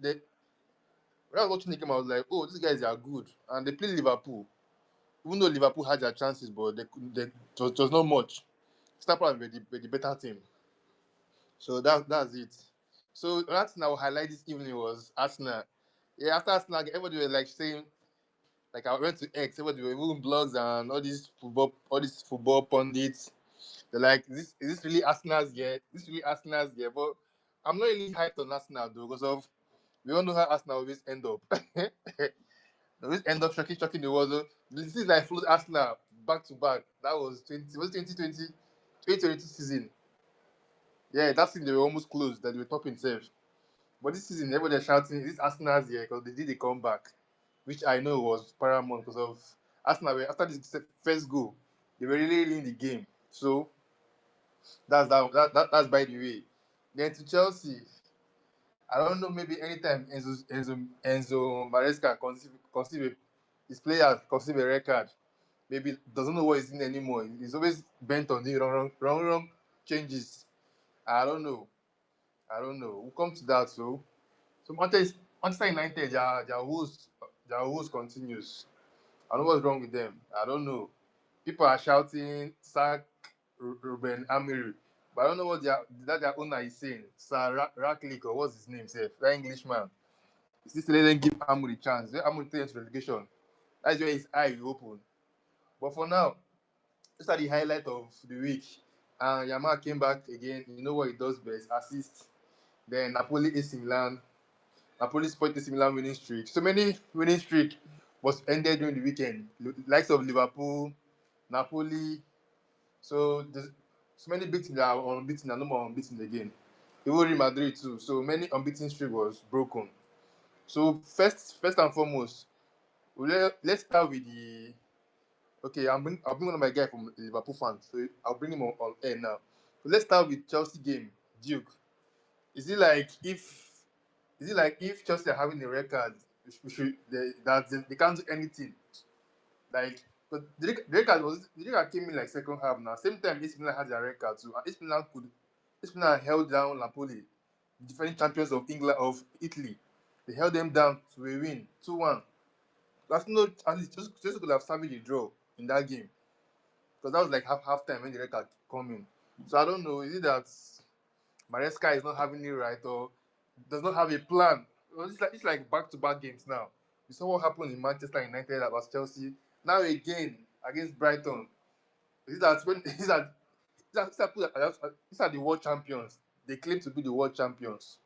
they when I was watching the game, I was like, oh, these guys are good, and they play Liverpool. Even though Liverpool had their chances, but it was not much. Stamford were the better team. So that's it. So another thing I will highlight this evening was Arsenal. Yeah, after Arsenal, everybody were like saying, like I went to X, everybody were even blogs and all these football pundits. They're like, is this really Arsenal's year? This really Arsenal's year? But I'm not really hyped on Arsenal though, because of we all know how Arsenal always end up. They always end up shocking the world. Though. This is like followed Arsenal back to back. That was 2022 season. Yeah, that season they were almost close, that they were top in safe. But this season, everybody shouting, is this Arsenal's year? Because they did a comeback, which I know was paramount because of Arsenal. After this first goal, they were really in the game. So that's by the way. Then to Chelsea, I don't know. Maybe anytime Enzo Maresca conceive his players conceive a record, maybe doesn't know what he's in anymore. He's always bent on the wrong changes. I don't know. I don't know. We'll come to that. So Manchester United, their woes continues. I don't know what's wrong with them. I don't know. People are shouting, sack Ruben Amiri. But I don't know what their owner is saying. Sir Ratcliffe, or what's his name, sir? That Englishman. Is this let them give Amiri chance? Let Amiri take into relegation. That's where his eye will open. But for now, these are the highlight of the week. And Yamal came back again. You know what he does best? Assist. Then Napoli AC Milan. Napoli spoiled AC Milan winning streak. So many winning streak was ended during the weekend. Likes of Liverpool, Napoli. So there's so many big teams that are unbeaten and no more unbeaten again. Even Real Madrid too. So many unbeaten streak was broken. So first and foremost, let's start with the okay. I'll bring one of my guy from Liverpool fans. So I'll bring him on air now. So let's start with Chelsea game. Duke. Is it like if Chelsea are having a record, they can't do anything? Like, but the record came in like second half now. Same time, AC Milan had their record too, and AC Milan held down Napoli, the defending champions of England of Italy. They held them down to a win, 2-1. That's no at least just could have salvaged a draw in that game because that was like half time when the record come in. So I don't know. Is it that Maresca is not having it right or does not have a plan? Well, it's like back to back games now. You saw what happened in Manchester United against Chelsea. Now again against Brighton. Is it that when these are the world champions? They claim to be the world champions.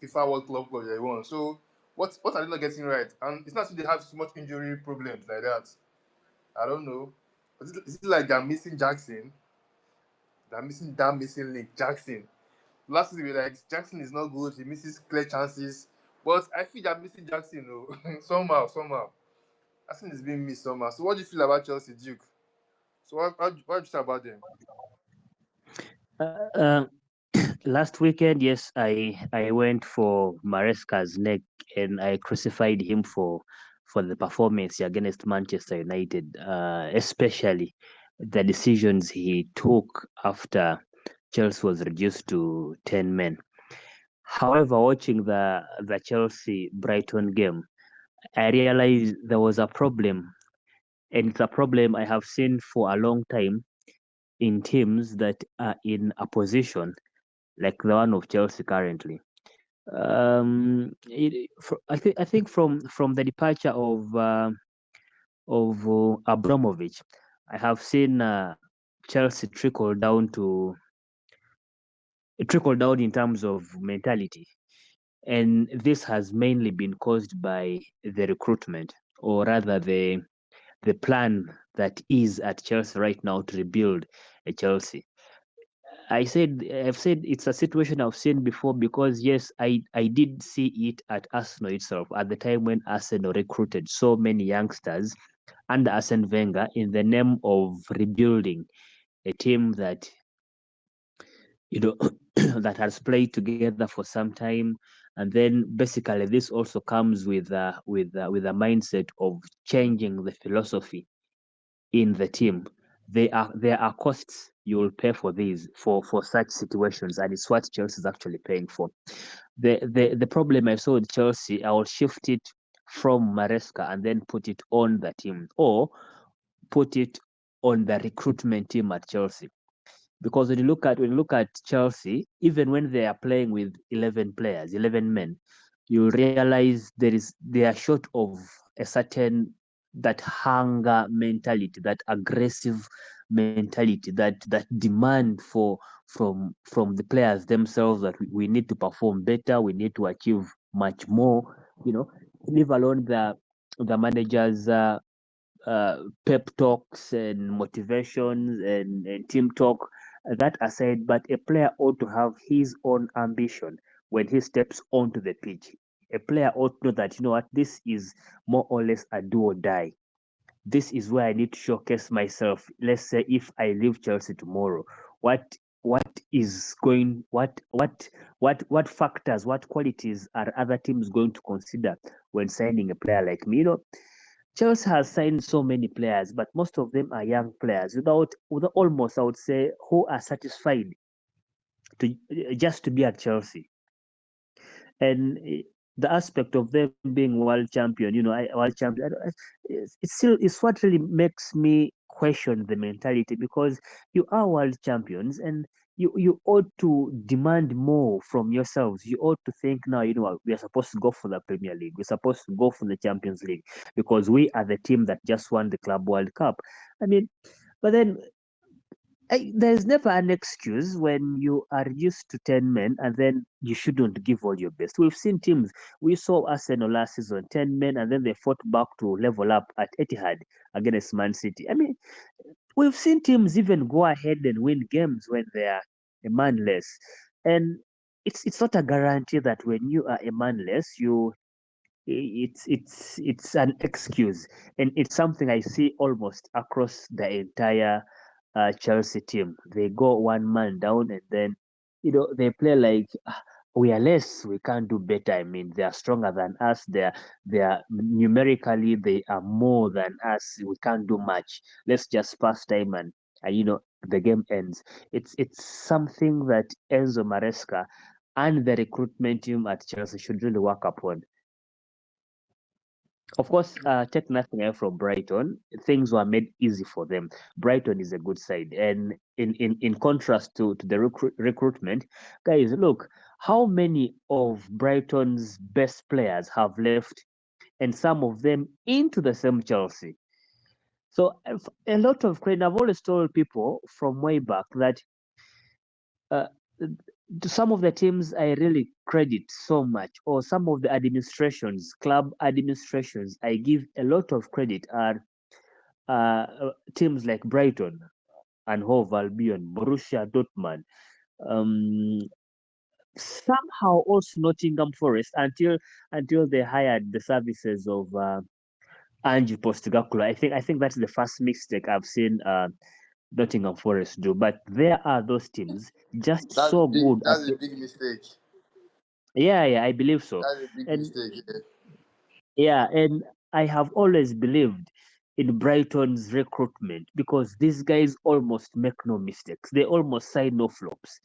FIFA World Club they won. So what are they not getting right? And it's not that they have so much injury problems like that. I don't know. Is it like they're missing Jackson? They're missing that missing link, Jackson. Last season we were like Jackson is not good. He misses clear chances. But I feel they're missing Jackson though. somehow. Jackson is being missed somehow. So what do you feel about Chelsea, Duke? So what do you say about them? Uh, last weekend, yes, I went for Maresca's neck and I crucified him for the performance against Manchester United, especially the decisions he took after Chelsea was reduced to 10 men. However, watching the Chelsea Brighton game, I realized there was a problem, and it's a problem I have seen for a long time in teams that are in a position like the one of Chelsea currently. I think from the departure of Abramovich, I have seen Chelsea trickle down in terms of mentality, and this has mainly been caused by the recruitment, or rather the plan that is at Chelsea right now to rebuild a Chelsea. I've said it's a situation I've seen before because yes, I did see it at Arsenal itself at the time when Arsenal recruited so many youngsters under Arsene Wenger in the name of rebuilding a team that you know that has played together for some time, and then basically this also comes with a mindset of changing the philosophy in the team. there are costs you will pay for these for such situations, and it's what Chelsea is actually paying for. The problem I saw with Chelsea, I will shift it from Maresca and then put it on the team, or put it on the recruitment team at Chelsea. Because when you look at Chelsea, even when they are playing with 11 players, 11 men, you realize they are short of a certain, that hunger mentality, that aggressive mentality, that demand from the players themselves, that we need to perform better, we need to achieve much more, you know, leave alone the managers pep talks and motivations and team talk, that aside, but a player ought to have his own ambition when he steps onto the pitch. A player ought to know that, this is more or less a do or die. This is where I need to showcase myself. Let's say if I leave Chelsea tomorrow, what what is going what factors, what qualities are other teams going to consider when signing a player like me? Chelsea has signed so many players, but most of them are young players without almost, I would say, who are satisfied to just to be at Chelsea. And the aspect of them being world champion, world champion, it's what really makes me question the mentality, because you are world champions, and you ought to demand more from yourselves. You ought to think, now, what, we are supposed to go for the Premier League, we're supposed to go for the Champions League, because we are the team that just won the Club World Cup. I mean, but then there's never an excuse when you are used to 10 men and then you shouldn't give all your best. We've seen teams, we saw Arsenal last season, 10 men, and then they fought back to level up at Etihad against Man City. I mean, we've seen teams even go ahead and win games when they are a man less. And it's not a guarantee that when you are a man less, it's an excuse, and it's something I see almost across the entire Chelsea team. They go one man down, and then they play like, we are less, we can't do better. I mean, they are stronger than us. They are numerically, they are more than us. We can't do much. Let's just pass time, and the game ends. It's something that Enzo Maresca and the recruitment team at Chelsea should really work upon. Of course, take nothing away from Brighton. Things were made easy for them. Brighton is a good side, and in contrast to the recruitment, guys, look how many of Brighton's best players have left, and some of them into the same Chelsea. So a lot of credit. I've always told people from way back that uh, to some of the teams I really credit so much, or some of the administrations, club administrations, I give a lot of credit, are teams like Brighton and Hove Albion, Borussia Dortmund, um, somehow also Nottingham Forest, until they hired the services of Ange Postecoglou. I think that's the first mistake I've seen Nottingham Forest do. But there are those teams just That's a so big. good at That's a it. big mistake. Yeah, yeah, I believe so. That's a big And mistake. Yeah. yeah, and I have always believed in Brighton's recruitment, because these guys almost make no mistakes. They almost sign no flops.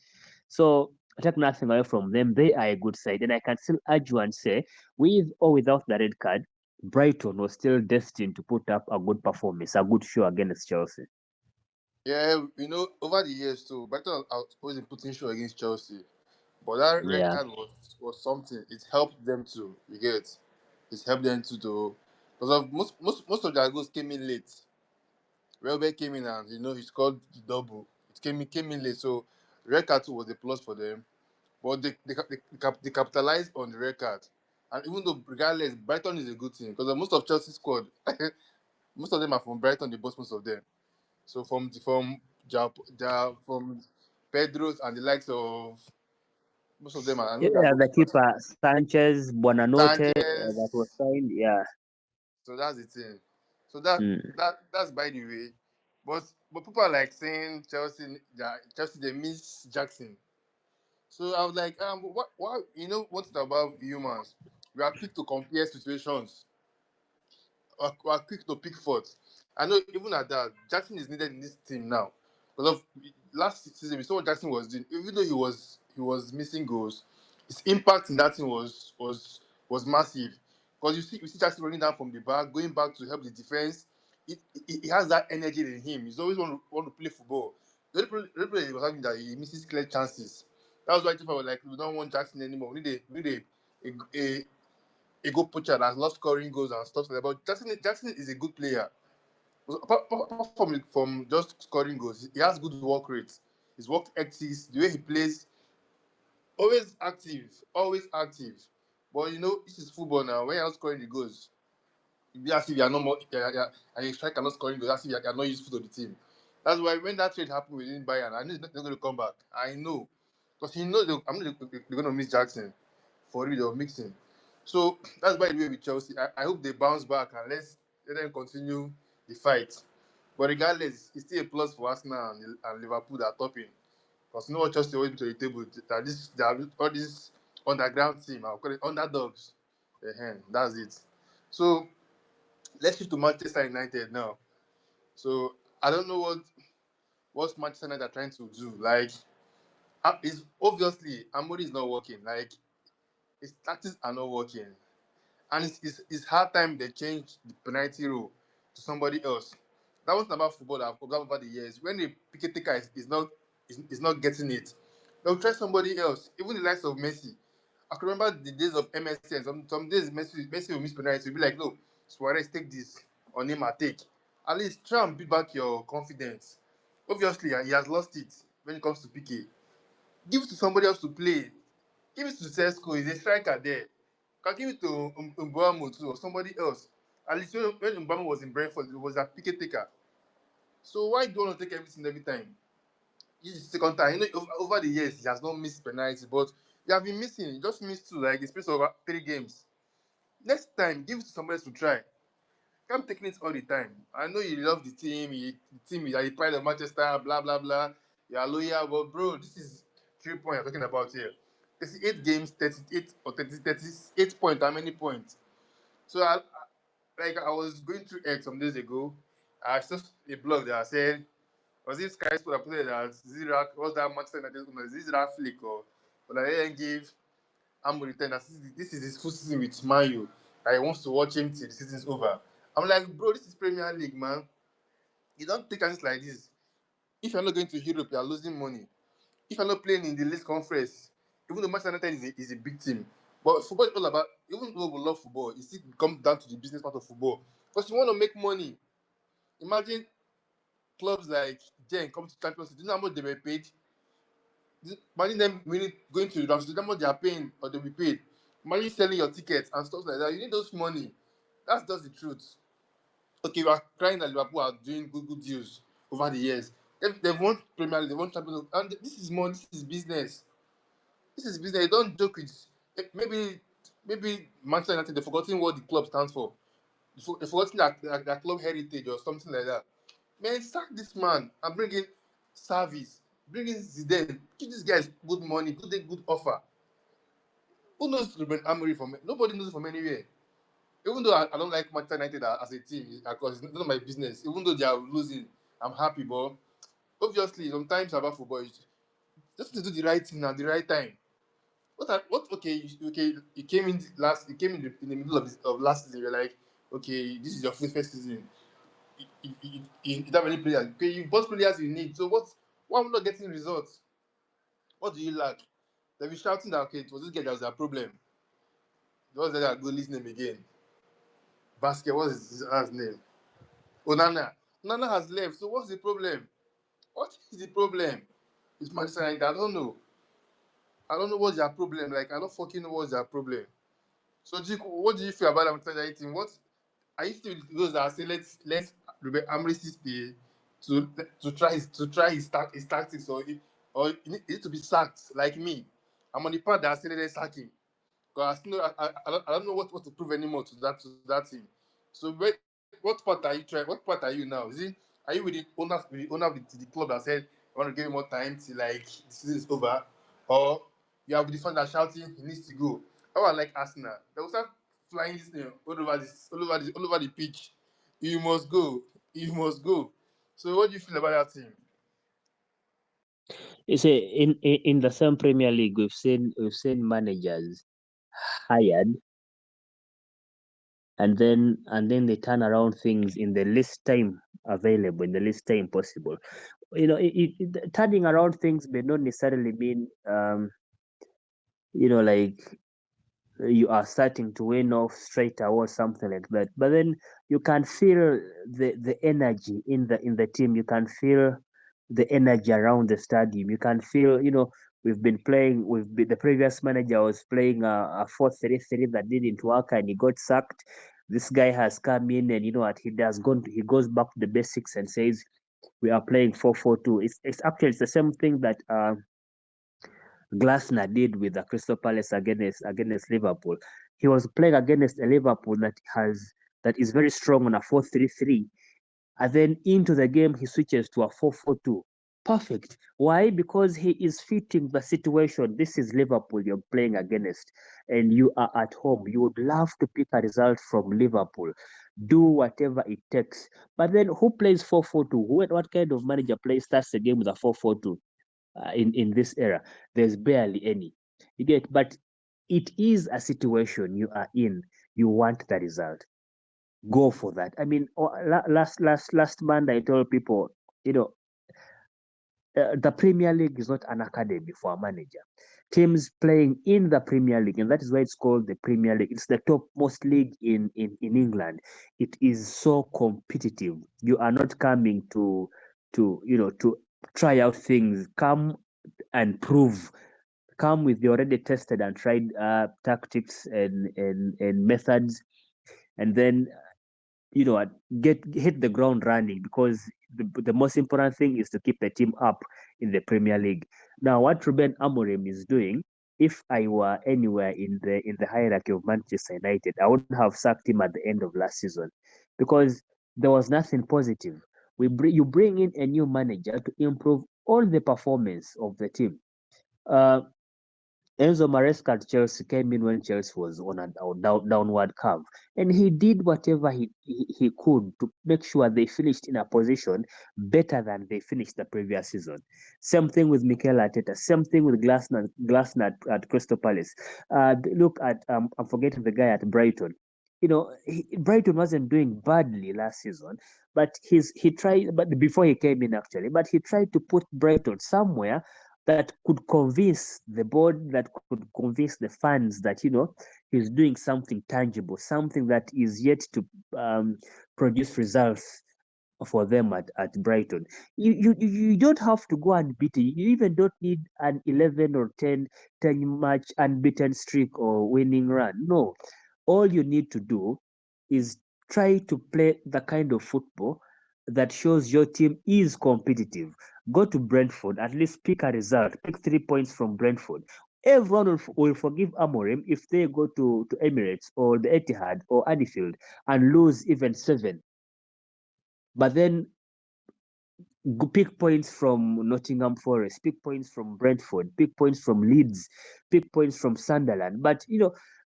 So I take nothing away from them. They are a good side. And I can still argue and say, with or without the red card, Brighton was still destined to put up a good performance, a good show against Chelsea. Yeah, over the years too, Brighton have always been putting show against Chelsea. But that red Yeah. card was something. It helped them to. You get. It helped them to because of most of their goals came in late. Welbeck came in and he scored the double. It came in late, so red card too was a plus for them. But they capitalized on the red card. And even though regardless, Brighton is a good team because most of Chelsea squad, most of them are from Brighton. They both most of them. So from Pedro's and the likes of most of them are. I know they are Yeah, the goalkeepers. keeper, Sanchez, Buonanotte, that was Sanchez. signed. Yeah. So that's the thing. So that's by the way. But people are like saying Chelsea they miss Jackson. So I was like, what one thing about humans, we are quick to compare situations. are quick to pick faults. I know even at that, Jackson is needed in this team now. Because of last season, we saw what Jackson was doing. Even though he was missing goals, his impact in that team was massive. Because you see Jackson running down from the back, going back to help the defense. He has that energy in him. He's always want to play football. The only play he was having that he misses clear chances. That was why I was like, we don't want Jackson anymore. We need a goal poacher that loves scoring goals and stuff like that. But Jackson is a good player. Apart from just scoring goals, he has good work rate. His work ethics, the way he plays, always active. But this is football now. When you're not scoring the goals, it be as if you're not more, and your striker not scoring goals, as if you're not useful to the team. That's why when that trade happened within Bayern, I know he's not going to come back. I know. Because he knows I'm not they're going to miss Jackson. For real, they'll mix him. So that's by the way with Chelsea. I hope they bounce back and let them continue the fight. But regardless, it's still a plus for Arsenal and Liverpool that are topping. Because you know what Chelsea always bring to the table that all these underground team, I'll call it underdogs. That's it. So let's shift to Manchester United now. So I don't know what Manchester United are trying to do. Like, is obviously Amori is not working. Like, his tactics are not working, and it's hard time they change the penalty rule to somebody else. That was about football that I've observed over the years. When the picket taker is not getting it, they'll try somebody else. Even the likes of Messi. I can remember the days of MSN. Some days Messi will miss penalty. You'll be like, no, Suarez, take this on him. I take. At least try and build back your confidence. Obviously, he has lost it when it comes to PK. Give it to somebody else to play. Give it to Sesko. He's a striker there. Can give it to Mbeumo too or somebody else. At least when Mbeumo was in Brentford, it was a picket taker. So why do you want to take everything every time? This is the second time. Over the years, he has not missed penalty, but he have been missing. He just missed two, like, in space of 3 games. Next time, give it to somebody else to try. Come taking it all the time. I know you love the team. The team is at the pride of Manchester, blah, blah, blah. You are loyal, but bro, this is 3 points you're talking about here. 38 games, 38 or 38 points. How many points? So, I was going through X some days ago. I saw a blog that said, was it Sky Sport that put it that Zira, what's that Manchester United owner? Is it Zira Flick or that they didn't give Amorim that this is his full season with Man U. That he wants to watch him till the season's over. I'm like, bro, this is Premier League, man. You don't take chances like this. If you're not going to Europe, you're losing money. If you're not playing in the league conference, even though Manchester United is a big team, but football is all about, even though we love football, it still comes down to the business part of football. Because you want to make money. Imagine clubs like Gen come to Champions League. Do you know how much they were paid? Imagine them really going to the round. Do you know how much they are paying or they'll be paid? Imagine selling your tickets and stuff like that. You need those money. That's just the truth. Okay, you are crying that Liverpool are doing good deals over the years. They've won Premier League, they won Champions League, and this is money, this is business. This is business. You don't joke with maybe Manchester United. They've forgotten what the club stands for. They've forgotten their club heritage or something like that. Man, sack this man and bring in service. Bring in Zidane. Give these guys good money, good offer. Who knows Ruben Amorim from? Nobody knows from anywhere. Even though I don't like Manchester United as a team, because it's none of my business. Even though they are losing, I'm happy. But obviously, sometimes about football, you just need to do the right thing at the right time. What? Okay, you came in last. You came in the middle of last season. You're like, okay, this is your first season. You don't have any players. Okay, you bought players you need. So what? Why am I not getting results? What do you lack? They'll be shouting that okay, it was this guy that was a problem. What's that goalie's name again? Basket. What is his name? Onana. Onana has left. So what's the problem? What is the problem? It's Manchester United. I don't know. I don't know what's their problem. Like I don't fucking know what's their problem. So Jake, what do you feel about Manchester United? What are you still those that say let's Ruben Amorim stay to try his tactics or he need to be sacked like me? I'm on the part that I say let's sack him. Because I, still, I don't know what to prove anymore to that team. So what part are you trying? What part are you now? Are you with the owner of the club that said I want to give him more time till like the season is over, or you are with the fan that shouting he needs to go? How I like Arsenal, they will start flying this thing all over the pitch. You must go. You must go. So what do you feel about that team? You see, in the same Premier League, we've seen managers hired, and then they turn around things in the least time available, in the least time possible. Turning around things may not necessarily mean like you are starting to win off straight away or something like that. But then you can feel the energy in the team. You can feel the energy around the stadium. You can feel, we've been playing. The previous manager was playing a 4-3-3 that didn't work and he got sacked. This guy has come in, and you know what he goes back to the basics and says we are playing 4-4-2. It's the same thing that Glasner did with the Crystal Palace against Liverpool. He was playing against a Liverpool that is very strong on a 4-3-3, and then into the game he switches to a 4-4-2. Perfect. Why? Because he is fitting the situation. This is Liverpool you're playing against, and you are at home. You would love to pick a result from Liverpool. Do whatever it takes. But then who plays 4-4-2? What kind of manager starts the game with a 4-4-2? In this era, there's barely any. You get, but it is a situation you are in. You want the result. Go for that. I mean, last Monday, I told people, you know, the Premier League is not an academy for a manager. Teams playing in the Premier League, and that is why it's called the Premier League. It's the topmost league in England. It is so competitive. You are not coming to try out things. Come and prove. Come with the already tested and tried tactics and methods, and then get hit the ground running, because the most important thing is to keep the team up in the Premier League. Now, what Ruben Amorim is doing, if I were anywhere in the hierarchy of Manchester United, I would have sacked him at the end of last season, because there was nothing positive. You bring in a new manager to improve all the performance of the team. Uh, Enzo Maresca at Chelsea came in when Chelsea was on a downward curve, and he did whatever he could to make sure they finished in a position better than they finished the previous season. Same thing with Mikel Arteta. Same thing with Glasner at Crystal Palace. Look at I'm forgetting the guy at Brighton. Brighton wasn't doing badly last season, but he tried. But before he came in, actually, but he tried to put Brighton somewhere that could convince the board, that could convince the fans that he's doing something tangible, something that is yet to um, produce results for them at Brighton. You don't have to go unbeaten. You even don't need an 11 or 10 match unbeaten streak or winning run. No, all you need to do is try to play the kind of football that shows your team is competitive. Go to Brentford, at least pick a result, pick 3 points from Brentford. Everyone will forgive Amorim if they go to Emirates or the Etihad or Anfield and lose even seven. But then pick points from Nottingham Forest, pick points from Brentford, pick points from Leeds, pick points from Sunderland. But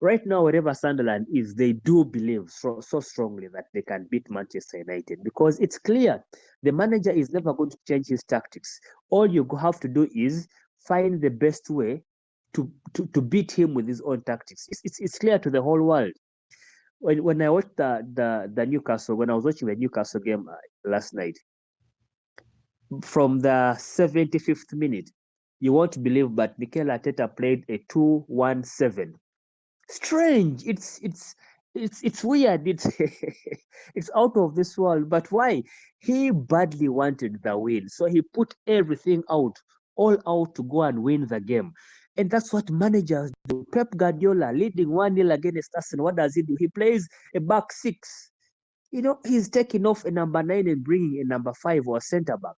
right now, wherever Sunderland is, they do believe so strongly that they can beat Manchester United, because it's clear the manager is never going to change his tactics. All you have to do is find the best way to beat him with his own tactics. It's clear to the whole world. When I watched the Newcastle, when I was watching the Newcastle game last night, from the 75th minute, you won't believe, but Mikel Arteta played a 2-1-7. Strange. It's weird. It's out of this world. But why? He badly wanted the win, so he put everything all out to go and win the game. And that's what managers do. Pep Guardiola leading 1-0 against Arsenal. What does he do? He plays a back six. He's taking off a number 9 and bringing a number 5 or a centre back.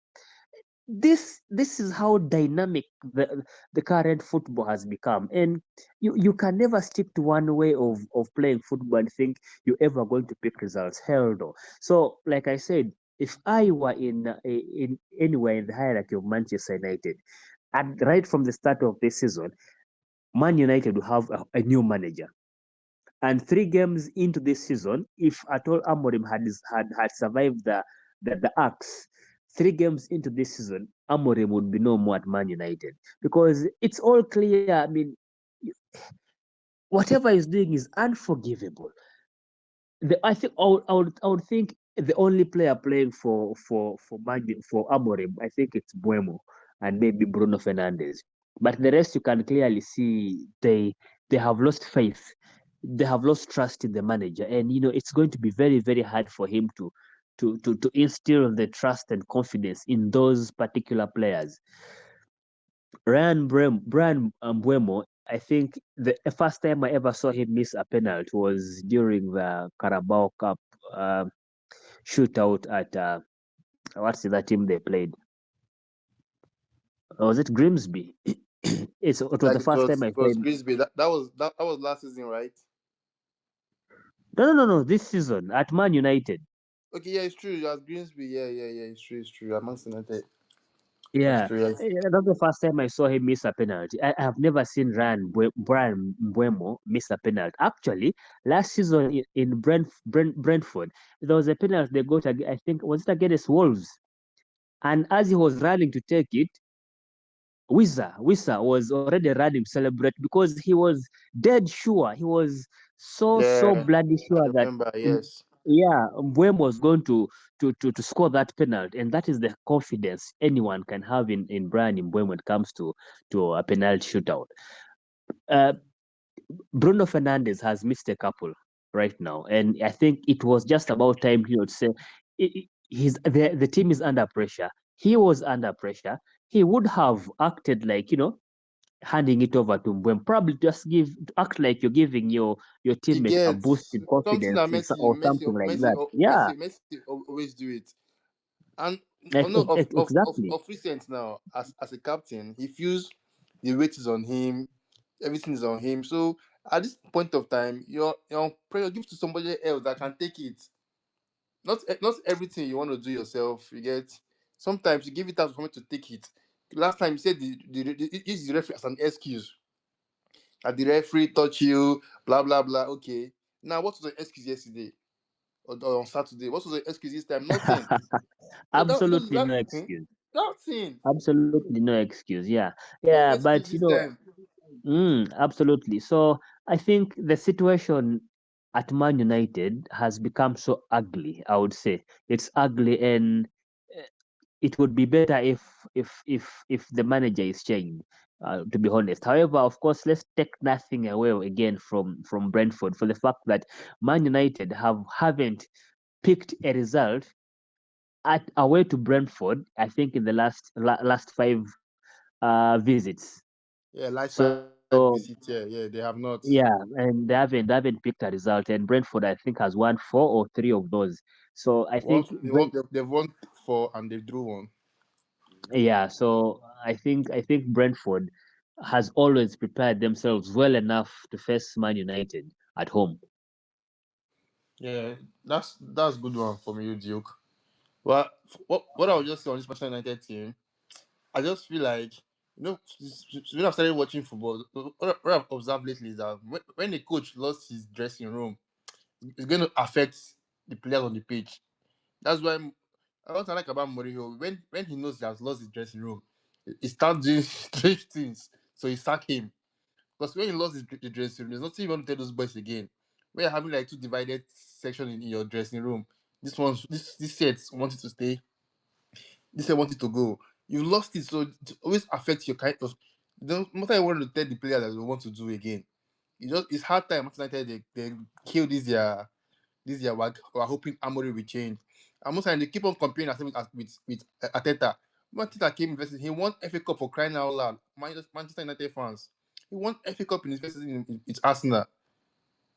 This is how dynamic the current football has become, and you can never stick to one way of playing football and think you're ever going to pick results. Hell no. So, like I said, if I were in anywhere in the hierarchy of Manchester United, and right from the start of this season, Man United will have a new manager. And 3 games into this season, if at all Amorim had survived the axe, 3 games into this season, Amorim would be no more at Man United because it's all clear. I mean, whatever he's doing is unforgivable. I think I would think the only player playing for Amorim, I think it's Buemo and maybe Bruno Fernandes. But the rest you can clearly see they have lost faith. They have lost trust in the manager, and it's going to be very very hard for him to instill the trust and confidence in those particular players. Brian Mbuemo, I think the first time I ever saw him miss a penalty was during the Carabao Cup uh, shootout at what's that team they played? Or was it Grimsby? It was Like the it first time was I it saw was him. Grimsby. That was last season, right? No. This season at Man United. Okay, yeah, it's true. It was Grimsby. Yeah. It's true. Amongst United. That's Yeah, true. Yes. that's the first time I saw him miss a penalty. I have never seen Brian Mbuemo miss a penalty. Actually, last season in Brentford, there was a penalty they got. I think was it against Wolves, and as he was running to take it, Wissa was already running to celebrate because he was dead sure. He was so Yeah, bloody I sure that remember. Yes. yeah, Mbeumo was going to score that penalty, and that is the confidence anyone can have in Brian Mbeumo when it comes to a penalty shootout. Uh, Bruno Fernandes has missed a couple right now, and I think it was just about time he would say the team is under pressure. He was under pressure. He would have acted like handing it over to Mbeumo. Probably just act like you're giving your You teammate a get boost in something confidence that Messi, or Messi, something like Messi, that. Yeah, Messi always do it. And no, exactly. of recent now, as a captain, he feels the weight is on him, everything is on him. So at this point of time, your prayer give to somebody else that can take it. Not everything you want to do yourself. You get sometimes you give it out for someone to take it. Last time you said the use the referee as an excuse. That the referee touch you, blah blah blah. Okay. Now what was the excuse yesterday or on Saturday? What was the excuse this time? Nothing. So that Absolutely no that excuse. nothing. Absolutely no excuse. Yeah, No yeah, excuse but this time. absolutely. So I think the situation at Man United has become so ugly. I would say it's ugly, and uh, it would be better if the manager is changed. To be honest, however, of course, let's take nothing away again from Brentford for the fact that Man United haven't picked a result at away to Brentford. I think in the last five visits. Yeah, last five So visit. Yeah, they have not. yeah, and they haven't picked a result. And Brentford, I think, has won 4 or 3 of those. So I Once think they've won four and they drew one. yeah. So I think Brentford has always prepared themselves well enough to face Man United at home. Yeah, that's good one from you, Duke. Well, what I was just say on this Manchester United team, I just feel like when I started watching football, what I've observed lately is that when the coach lost his dressing room, it's going to affect the players on the pitch. That's why what I like about Mourinho when he knows he has lost his dressing room, he starts doing strange things. So he sack him because when he lost the dressing room, there's nothing you want to tell those boys again. When you're having like two divided sections in your dressing room, this set wanted to stay, this set wanted to go. You lost it, so it always affects your kind of. No matter you want to tell the player that you want to do again, it's hard time. After that, they kill this year. We're hoping Amory will change. And most times they keep on comparing ourselves with Ateta. When Ateta came invested, he won FA Cup for crying out loud. Manchester United fans. He won FA Cup in his first season with Arsenal.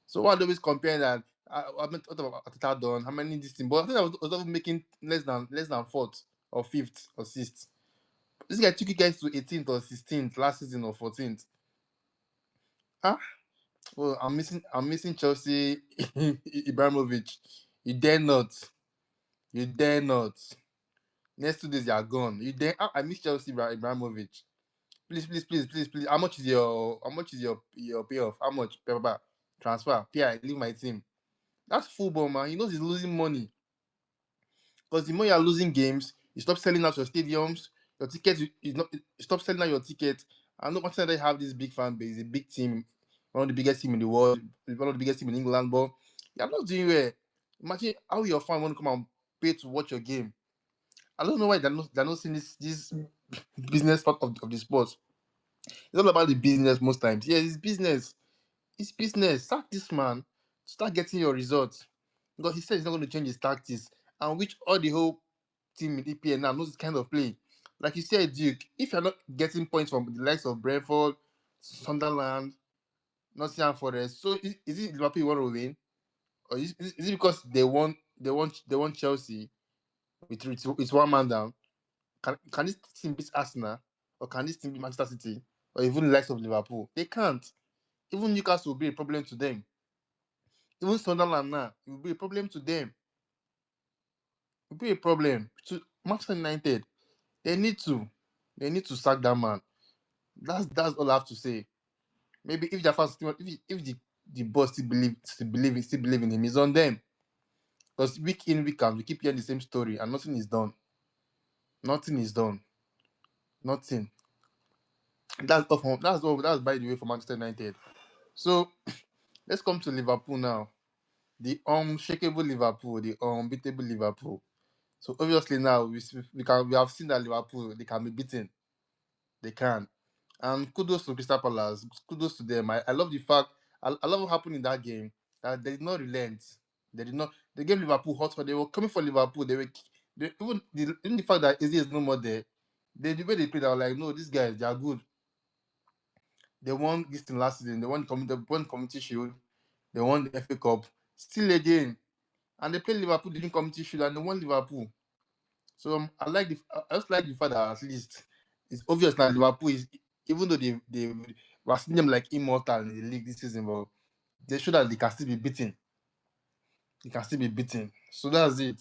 So why are they always comparing that? I mean, what about Ateta done? How many this thing? But I think I was even making less than fourth or fifth or sixth. This guy took you guys to 18th or 16th last season or 14th. Ah, well, I'm missing Chelsea Ibrahimovic. You dare not. You dare not. Next 2 days you are gone. You dare I miss Chelsea Ibrahimovic. Please. How much is your payoff? How much? Pepper? transfer. Yeah, I leave my team. That's football, man. He knows he's losing money because the more you're losing games, you stop selling out your stadiums. Your tickets, you not you stop selling out your tickets. I know Manchester United have this big fan base, a big team, one of the biggest team in the world, one of the biggest team in England. But you're not doing well. Imagine how your fan want to come and pay to watch your game. I don't know why they're not seeing this business part of the sport. It's all about the business most times. Yeah, it's business. It's business. Sack this man. Start getting your results. Because he said he's not going to change his tactics. And which all the whole team in EPL now knows this kind of play. Like you said, Duke, if you're not getting points from the likes of Brentford, Sunderland, Nottingham Forest, so is it Liverpool you want to win? Or is it because they want Chelsea with one man down? Can this team beat Arsenal? Or can this team beat Manchester City? Or even the likes of Liverpool? They can't. Even Newcastle will be a problem to them. Even Sunderland now, it will be a problem to them. It will be a problem to Manchester United. They need to, they need to sack that man. That's all I have to say. Maybe if the fans, if the boss still believe in him, it's on them. Because week in week out, we keep hearing the same story and nothing is done. Nothing is done. Nothing. That's all. That's all. That's by the way for Manchester United. So let's come to Liverpool now. The unshakable Liverpool, the unbeatable Liverpool. So obviously now we have seen that Liverpool they can be beaten. They can. And kudos to Crystal Palace. Kudos to them. I love the fact I love what happened in that game. That they did not relent. They did not they gave Liverpool hot for they were coming for Liverpool. Even the fact that Izzy is no more there, the way they played, I was like, no, these guys they are good. They won this thing last season. They won Community Shield. They won the FA Cup. Still again. And they played Liverpool during Community Shield and they won Liverpool. So I just like the fact that at least it's obvious now Liverpool is even though they were seeing them like immortal in the league this season, but they show that they can still be beaten. They can still be beaten. So that's it.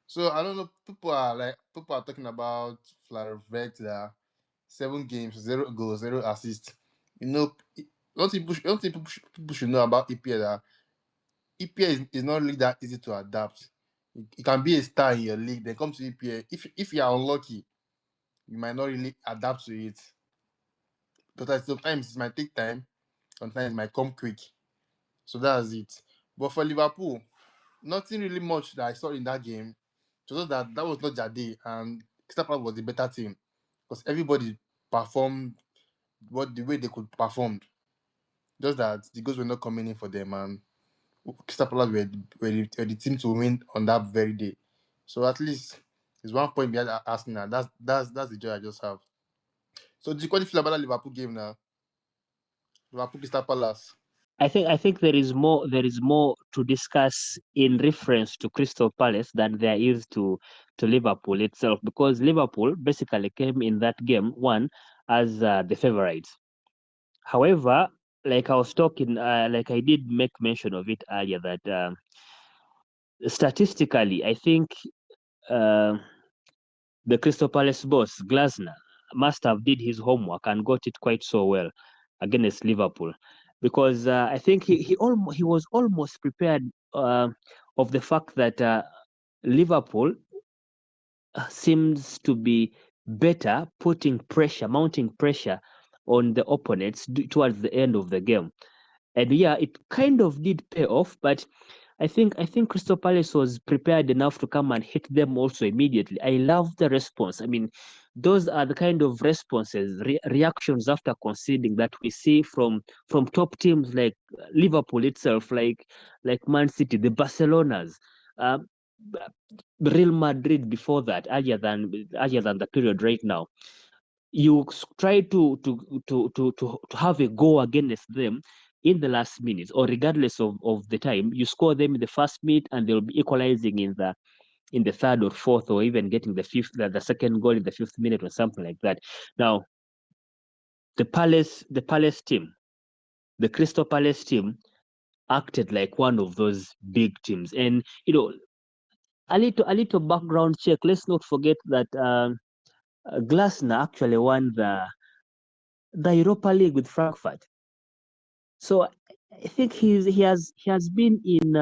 So I don't know. People are talking about Flarovert that 7 games, 0 goals, 0 assists. You know, don't think people should know about EPL that EPL is not really that easy to adapt. You can be a star in your league, then come to EPL. If you are unlucky, you might not really adapt to it. But sometimes it might take time, sometimes it might come quick. So that's it. But for Liverpool, nothing really much that I saw in that game. Just that was not their day, and Crystal Palace was the better team because everybody performed the way they could perform. Just that the goals were not coming in for them, and Crystal Palace were the team to win on that very day. So at least it's 1 point behind Arsenal. That's the joy I just have. So do you qualify feel about that Liverpool game now? Liverpool Crystal Palace. I think there is more to discuss in reference to Crystal Palace than there is to Liverpool itself, because Liverpool basically came in that game one as the favorites. However, like I was talking, like I did make mention of it earlier, that statistically, I think uh, the Crystal Palace boss Glasner must have did his homework and got it quite so well against Liverpool, because I think he was almost prepared of the fact that Liverpool seems to be better putting pressure, mounting pressure on the opponents towards the end of the game. And yeah, it kind of did pay off, but I think Crystal Palace was prepared enough to come and hit them also immediately. I love the response. I mean, those are the kind of responses, reactions after conceding that we see from top teams like Liverpool itself, like Man City, the Barcelonas, um, Real Madrid before that, earlier than the period right now. You try to have a go against them in the last minutes, or regardless of the time, you score them in the first minute and they'll be equalizing in the third or fourth, or even getting the second goal in the fifth minute or something like that. Now, the Palace team, the Crystal Palace team, acted like one of those big teams. And a little background check. Let's not forget that Glasner actually won the Europa League with Frankfurt. So I think he has been in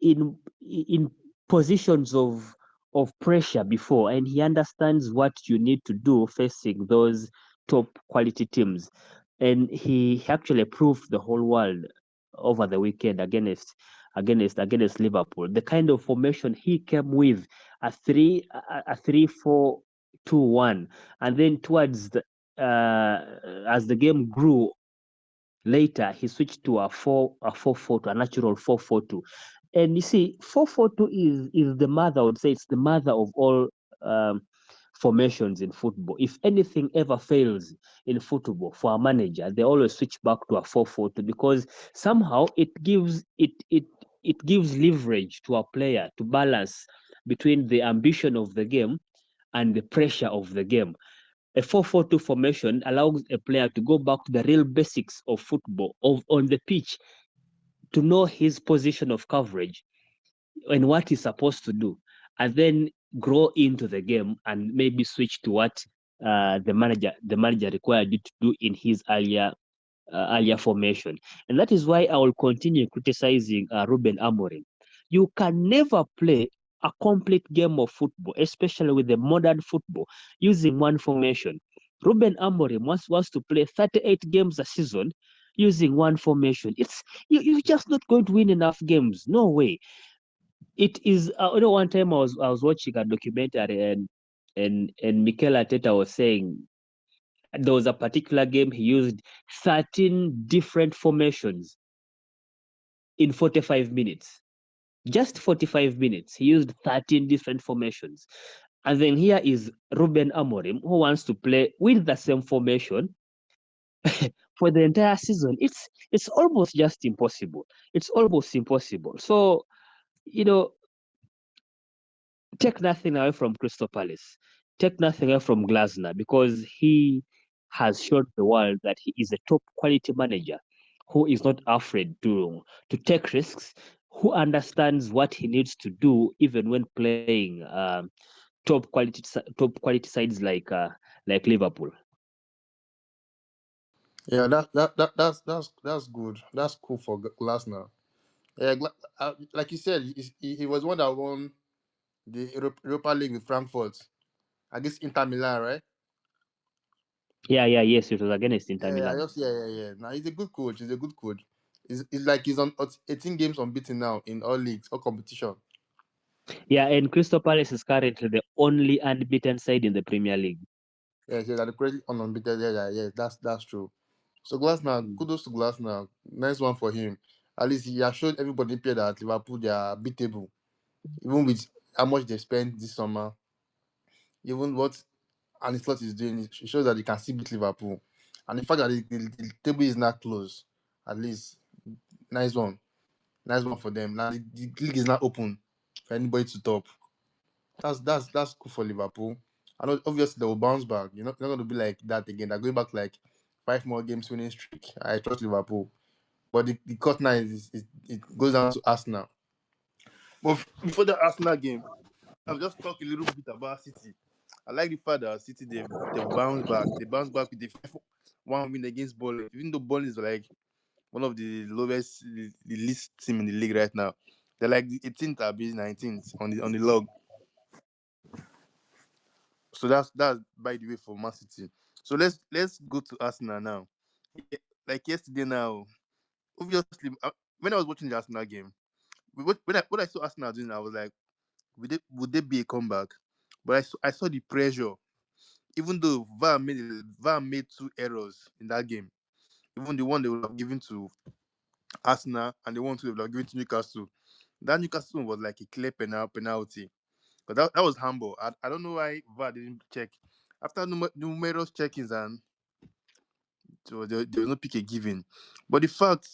in positions of pressure before, and he understands what you need to do facing those top quality teams, and he actually proved the whole world over the weekend against Liverpool. The kind of formation he came with, a 3-4-2-1, and then towards as the game grew later, he switched to a 4-4-2, a natural 4-4-2. And you see, 4-4-2 is the mother, I would say it's the mother of all um, formations in football. If anything ever fails in football for a manager, they always switch back to a 4-4-2, because somehow it gives leverage to a player to balance between the ambition of the game and the pressure of the game. A 4-4-2 formation allows a player to go back to the real basics of football on the pitch, to know his position of coverage and what he's supposed to do, and then grow into the game and maybe switch to what the manager required you to do in his earlier formation. And that is why I will continue criticizing Ruben Amorim. You can never play a complete game of football, especially with the modern football, using one formation. Ruben Amorim wants to play 38 games a season using one formation. You're just not going to win enough games. No way. It is. One time I was watching a documentary, and Mikel Arteta was saying there was a particular game he used 13 different formations in 45 minutes. Just 45 minutes. He used 13 different formations. And then here is Ruben Amorim, who wants to play with the same formation for the entire season. It's almost just impossible. It's almost impossible. So, you know, take nothing away from Crystal Palace. Take nothing away from Glasner, because he has showed the world that he is a top quality manager who is not afraid to take risks, who understands what he needs to do even when playing top quality sides like Liverpool. Yeah, that's good. That's cool for Glasner. Yeah, like you said, he was one that won the Europa League with Frankfurt against Inter Milan, right? Yeah, yeah, yes, it was against Inter Yeah, I Milan. just yeah. Now he's a good coach. He's a good coach. He's like he's on 18 games unbeaten now in all leagues, all competition. Yeah, and Crystal Palace is currently the only unbeaten side in the Premier League. Yeah, he's at the credit on unbeaten. Yeah. That's true. So Glasner, Mm. kudos to Glasner. Nice one for him. At least he has showed everybody here that Liverpool they are beatable, even with how much they spent this summer. Even what Ancelotti is doing, it shows that they can still beat Liverpool. And the fact that the table is not close, at least nice one. Nice one for them. Now the league is not open for anybody to top. That's cool for Liverpool. I know obviously they will bounce back. You're not going to be like that again. They're going back like 5 more games winning streak. I trust Liverpool. But the cut now is it goes down to Arsenal. But before the Arsenal game, I'll just talk a little bit about City. I like the fact that City they've bounced back. They bounced back with the 5-1 win against Ballon. Even though Ballon is like one of the lowest, the least team in the league right now. They're like the 18th or 19th on the log. So that's by the way for Man City. So let's go to Arsenal now. Yeah, like yesterday now, obviously when I was watching the Arsenal game, when I saw Arsenal doing, I was like, would they be a comeback? But I saw the pressure. Even though VAR made 2 errors in that game, even the one they would have given to Arsenal and the one they would have given to Newcastle, that Newcastle one was like a clear penalty. But that was humble. I don't know why VAR didn't check. After numerous checkings, and so there was no pick a given. But the fact,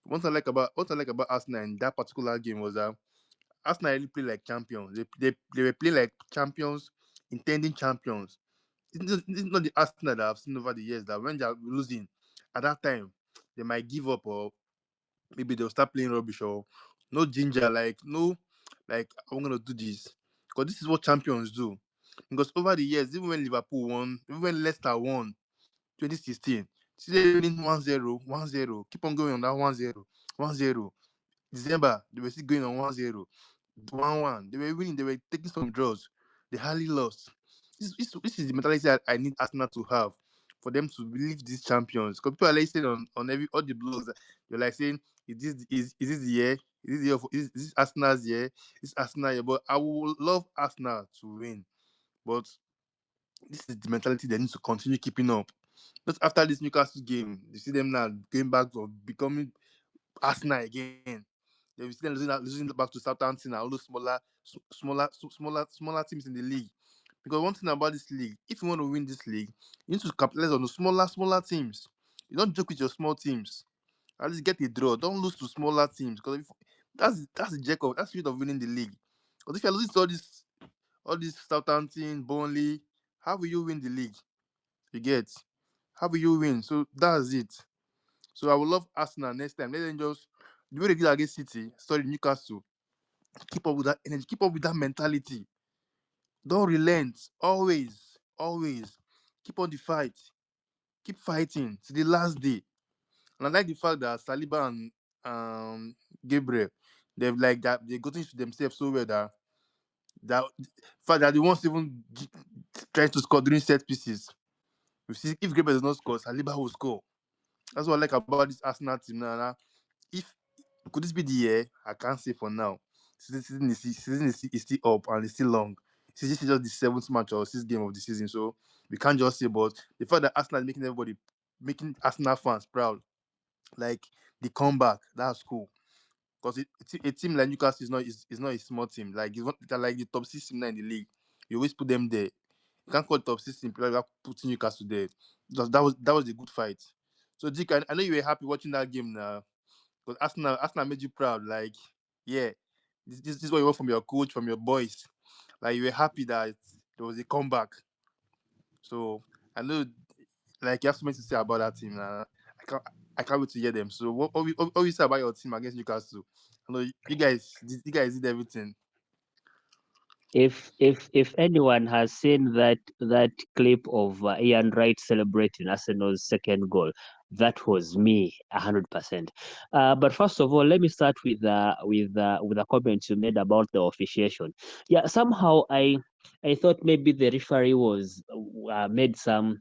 what I like about Arsenal in that particular game was that Arsenal really play like champions. They were playing like champions, intending champions. This is not the Arsenal that I've seen over the years that when they're losing at that time, they might give up, or maybe they'll start playing rubbish, or no ginger, like no, like I'm gonna do this. Because this is what champions do. Because over the years, even when Liverpool won, even when Leicester won 2016, See them winning 1-0, 1-0. Keep on going on that 1-0, 1-0. December, they were still going on 1-0, 1-1. They were winning, they were taking some draws. They hardly lost. This is the mentality that I need Arsenal to have for them to believe these champions. Because people are like saying on every all the blogs, you're like saying, is this the year? Is this the year is this Arsenal's year? Is Arsenal year? But I would love Arsenal to win. But this is the mentality they need to continue keeping up. Just after this Newcastle game, you see them now going back to becoming Arsenal again. Then we see them losing back to Southampton and all those smaller teams in the league. Because one thing about this league, if you want to win this league, you need to capitalize on the smaller teams. You don't joke with your small teams. At least get a draw. Don't lose to smaller teams. Because that's the jack of that's the of winning the league. Because if you're losing to all these Southampton, Burnley, how will you win the league? You get? How will you win? So that's it. So I would love Arsenal next time. Let them just the way they did against City, sorry, Newcastle. Keep up with that energy, keep up with that mentality. Don't relent. Always, always. Keep on the fight. Keep fighting to the last day. And I like the fact that Saliba and Gabriel, they've like that they got into themselves so well that fact that they won't even try to score during set pieces. You see, if Gabriel does not score, Saliba will score. That's what I like about this Arsenal team now. If could this be the year? I can't say for now. Season is still up and it's still long. This is just the seventh match or sixth game of the season, so we can't just say. But the fact that Arsenal is making Arsenal fans proud, like the comeback, that's cool. Because a team like Newcastle is not a small team. Like they're like the top six team now in the league. You always put them there. You can't call top six team without putting Newcastle there. That was a good fight. So Dick, I know you were happy watching that game now. Because Arsenal made you proud. Like, yeah, this is what you want from your coach, from your boys. Like, you were happy that there was a comeback. So I know, like, you have so much to say about that team. I can't wait to hear them. So what you say about your team against Newcastle? I know you guys did everything. If anyone has seen that clip of Ian Wright celebrating Arsenal's second goal, that was me 100%. But first of all, let me start with a comment you made about the officiation. Yeah, somehow I thought maybe the referee was made some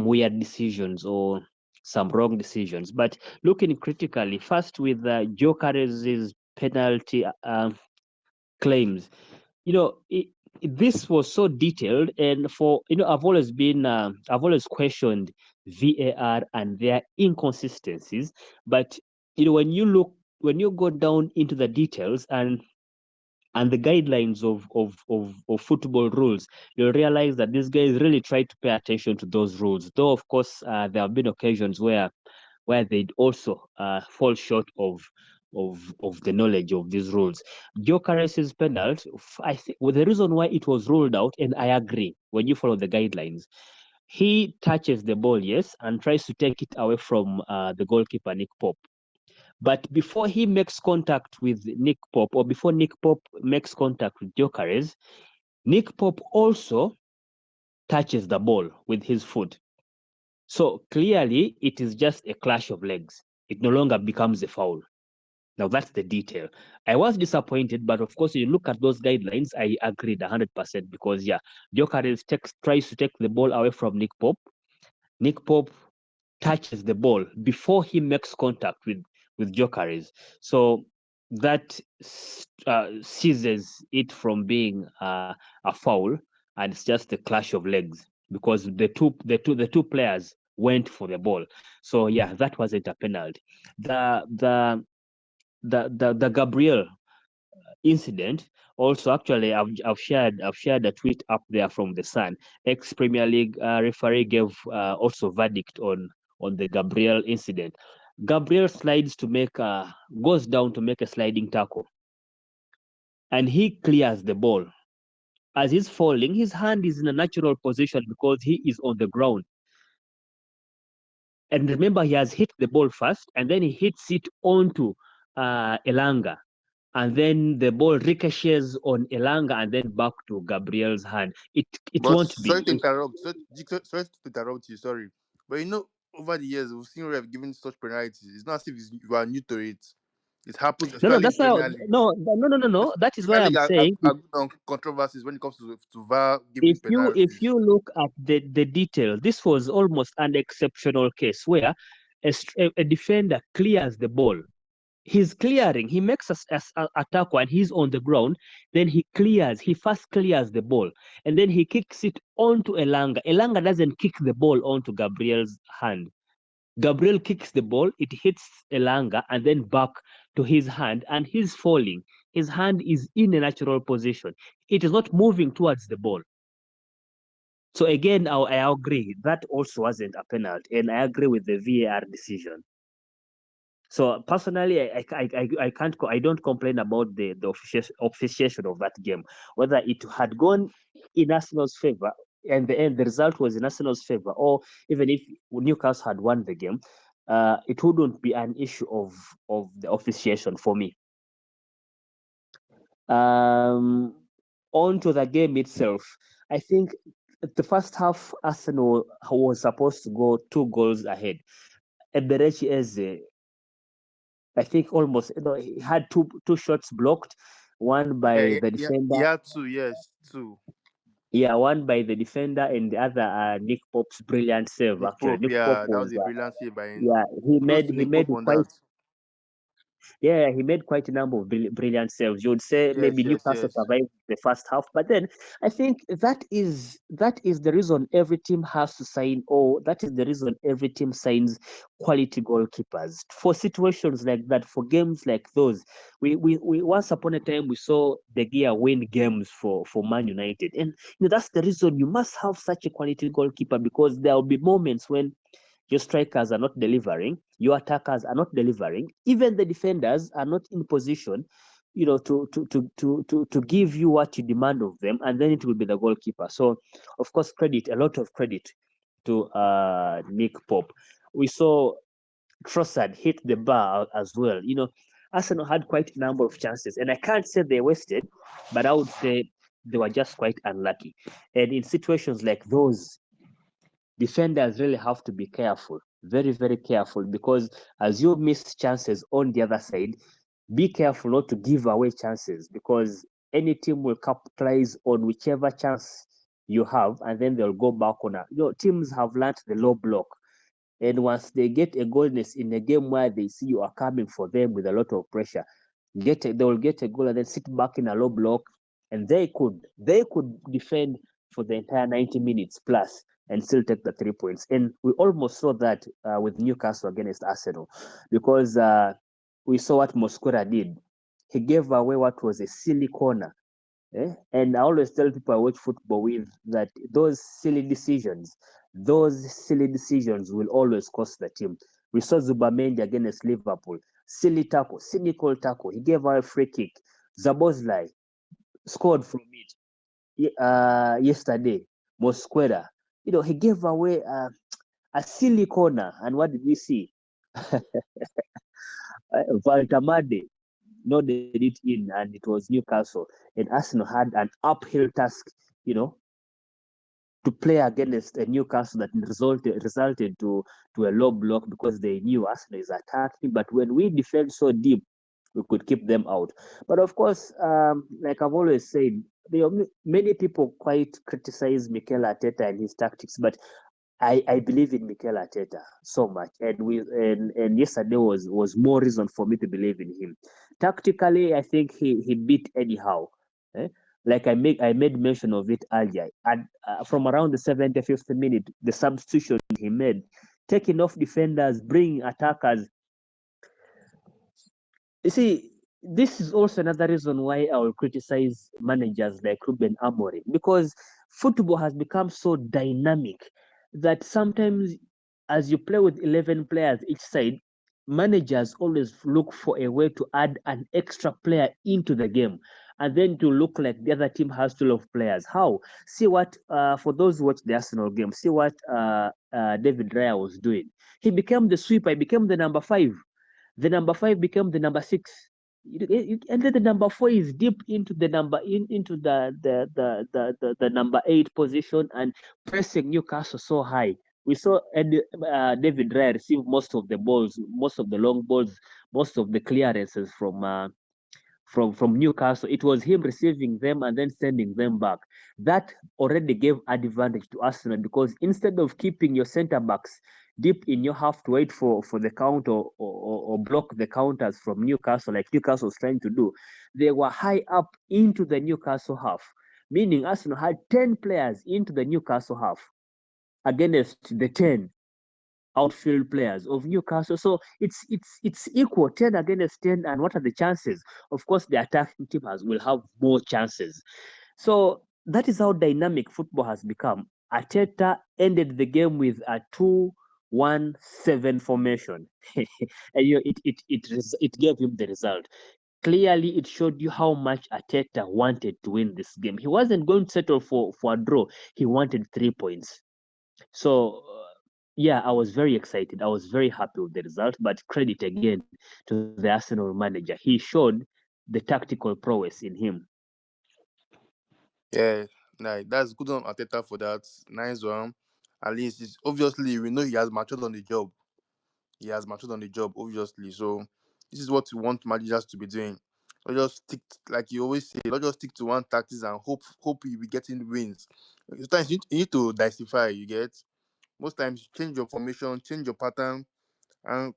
weird decisions or some wrong decisions. But looking critically, first with Jokeres' penalty claims, you know this was so detailed, and for I've always questioned VAR and their inconsistencies. But when you go down into the details and the guidelines of football rules, you'll realize that these guys really try to pay attention to those rules, though of course there have been occasions where they'd also fall short of the knowledge of these rules. Gyökeres's penalty, I think, well, the reason why it was ruled out, and I agree, when you follow the guidelines, he touches the ball, yes, and tries to take it away from the goalkeeper, Nick Pope. But before he makes contact with Nick Pope, or before Nick Pope makes contact with Gyökeres, Nick Pope also touches the ball with his foot. So clearly, it is just a clash of legs. It no longer becomes a foul. Now that's the detail. I was disappointed, but of course, you look at those guidelines, I agreed 100% because, yeah, Gyökeres tries to take the ball away from Nick Pope. Nick Pope touches the ball before he makes contact with Gyökeres. So that ceases it from being a foul, and it's just a clash of legs because the two players went for the ball. So yeah, that wasn't a penalty. The Gabriel incident also, actually, I've shared a tweet up there from the Sun. Ex Premier League referee gave also verdict on the Gabriel incident. Gabriel goes down to make a sliding tackle, and he clears the ball. As he's falling, his hand is in a natural position because he is on the ground. And remember, he has hit the ball first, and then he hits it onto Elanga, and then the ball ricochets on Elanga and then back to Gabriel's hand. It But won't be. sorry to interrupt. Sorry to interrupt you. Sorry, but over the years we've seen ref giving such penalties. It's not as if you are new to it. It happens, No, no, especially in that's why. Premier League. No. That is why Premier I'm League saying are good on controversies when it comes to VAR giving if penalties. you look at the detail, this was almost an exceptional case where a defender clears the ball. He's clearing. He makes a attack and he's on the ground. Then he clears. He first clears the ball, and then he kicks it onto Elanga. Elanga doesn't kick the ball onto Gabriel's hand. Gabriel kicks the ball. It hits Elanga and then back to his hand, and he's falling. His hand is in a natural position. It is not moving towards the ball. So again, I agree that also wasn't a penalty, and I agree with the VAR decision. So personally, I can't I don't complain about the officiation of that game. Whether it had gone in Arsenal's favor and the end the result was in Arsenal's favor, or even if Newcastle had won the game, it wouldn't be an issue of the officiation for me. Um, On to the game itself, I think the first half Arsenal was supposed to go 2 goals ahead. Eberechi Eze, I think almost he had two shots blocked, one by Yeah, the yeah, defender. he had two. Yes, two. Yeah, one by the defender and the other Nick Pope's brilliant save. Nick Actually, Pope. Nick Pope Yeah, that was was a brilliant save by him. yeah Kudos to he Nick made Pope on quite that. yeah, he made quite a number of brilliant saves. You would say maybe Yes, yes, Newcastle yes. survived the first half, but then I think that is the reason every team has to sign, or that is the reason every team signs quality goalkeepers for situations like that, for games like those. We once upon a time we saw De Gea win games for Man United, and that's the reason you must have such a quality goalkeeper, because there will be moments when your strikers are not delivering, your attackers are not delivering, even the defenders are not in position, to give you what you demand of them, and then it will be the goalkeeper. So, of course, a lot of credit to Nick Pope. We saw Trossard hit the bar as well. Arsenal had quite a number of chances, and I can't say they wasted, but I would say they were just quite unlucky. And in situations like those, defenders really have to be careful, very, very careful, because as you miss chances on the other side, be careful not to give away chances, because any team will capitalize on whichever chance you have, and then they'll go back on it. Teams have learned the low block. And once they get a goalness in a game where they see you are coming for them with a lot of pressure, they will get a goal and then sit back in a low block, and they could defend for the entire 90 minutes plus and still take the 3 points. And we almost saw that with Newcastle against Arsenal, because we saw what Mosquera did. He gave away what was a silly corner. And I always tell people I watch football with that those silly decisions will always cost the team. We saw Zubamendi against Liverpool. Silly tackle, cynical tackle. He gave away a free kick. Zabozlai scored from it yesterday. Mosquera, he gave away a silly corner. And what did we see? Valtamade nodded it in, and it was Newcastle. And Arsenal had an uphill task, you know, to play against a Newcastle that resulted to a low block, because they knew Arsenal is attacking. But when we defend so deep, we could keep them out. But of course, like I've always said, many people quite criticize Mikel Arteta and his tactics, but I believe in Mikel Arteta so much, and yesterday was more reason for me to believe in him. Tactically, I think he beat anyhow. Eh? Like I made mention of it earlier, and from around the 75th minute, the substitution he made, taking off defenders, bringing attackers. You see, this is also another reason why I will criticize managers like Ruben Amorim, because football has become so dynamic that sometimes, as you play with 11 players each side, managers always look for a way to add an extra player into the game, and then to look like the other team has 12 players. How? See what, for those who watch the Arsenal game, see what David Raya was doing. He became the sweeper, he became the number 5. The number 5 became the number 6. And then the number 4 is deep into into the number 8 position and pressing Newcastle so high. We saw David Raya receive most of the balls, most of the long balls, most of the clearances from Newcastle. It was him receiving them and then sending them back. That already gave advantage to Arsenal because instead of keeping your centre backs deep in your half to wait for the counter or block the counters from Newcastle, like Newcastle was trying to do, they were high up into the Newcastle half, meaning Arsenal had 10 players into the Newcastle half against the 10 outfield players of Newcastle. So it's equal 10 against 10. And what are the chances? Of course, the attacking team will have more chances. So that is how dynamic football has become. Arteta ended the game with a 2-1-7 formation, and it gave him the result. Clearly, it showed you how much Arteta wanted to win this game. He wasn't going to settle for a draw. He wanted 3 points. So, yeah, I was very excited. I was very happy with the result. But credit again to the Arsenal manager. He showed the tactical prowess in him. Yeah, like that's good on Ateta for that. Nice one. At least it's obviously we know he has matured on the job. He has matured on the job, obviously. So this is what we want managers to be doing. Not just stick like you always say, not just stick to one tactics and hope you be getting wins. Sometimes you need to diversify, you get. Most times change your formation, change your pattern, and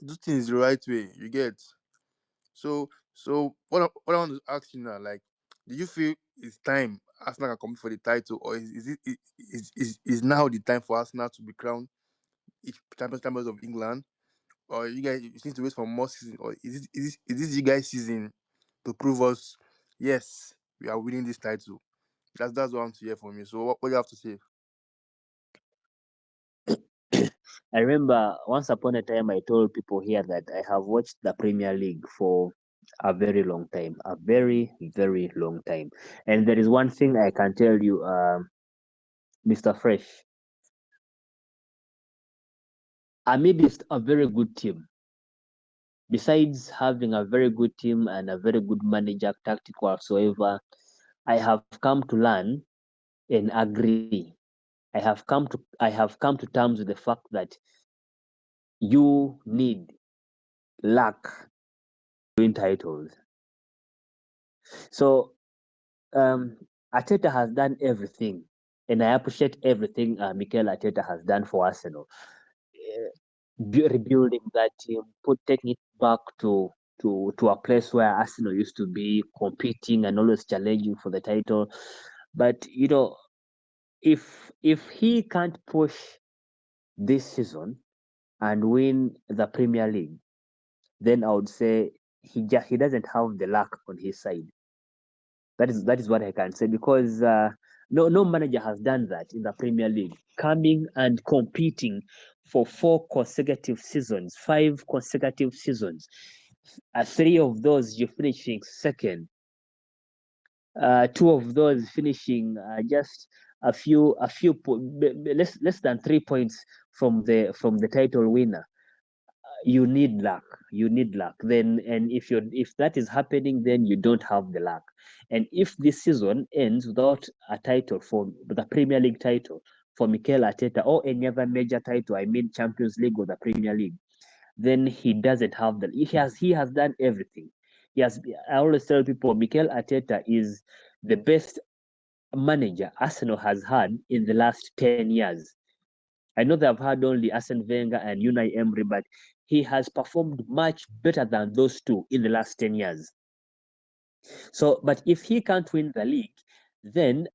do things the right way, you get. So what I want to ask you now, like, do you feel it's time Arsenal can compete for the title, or is now the time for Arsenal to be crowned each champions of England, or you guys you need to wait for more season, or is this you guys season to prove us yes we are winning this title? That's what I want to hear from you. So what do you have to say? I remember once upon a time I told people here that I have watched the Premier League for a very long time, a very, very long time. And there is one thing I can tell you, Mr. Fresh, amidst a very good team, besides having a very good team and a very good manager, tactical whatsoever, I have come to learn and agree. I have come to terms with the fact that you need luck to win titles. So Arteta has done everything, and I appreciate everything Mikel Arteta has done for Arsenal. Rebuilding that team, taking it back to a place where Arsenal used to be competing and always challenging for the title. But if he can't push this season and win the Premier League, then I would say he doesn't have the luck on his side. That is what I can say because no manager has done that in the Premier League, coming and competing for 4 consecutive seasons, 5 consecutive seasons. Three of those you finishing second, two of those finishing just less than 3 points from the title winner. You need luck. You need luck. Then, and if that is happening, then you don't have the luck. And if this season ends without a title, for the Premier League title for Mikel Arteta, or any other major title, I mean Champions League or the Premier League, then he doesn't have the. He has done everything. He has. I always tell people Mikel Arteta is the best manager Arsenal has had in the last 10 years. I know they've had only Arsene Wenger and Unai Emery, but he has performed much better than those two in the last 10 years. So, but if he can't win the league, then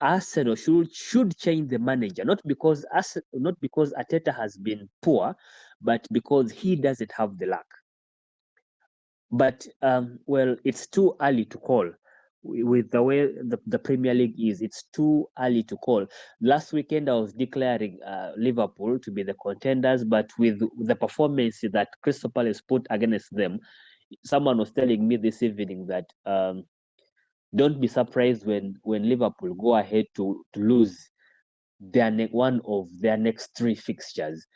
Arsenal should change the manager, not because Arteta has been poor, but because he doesn't have the luck. But well, it's too early to call. With the way the Premier League is, it's too early to call. Last weekend, I was declaring Liverpool to be the contenders, but with the performance that Crystal Palace put against them, someone was telling me this evening that don't be surprised when Liverpool go ahead to lose one of their next three fixtures,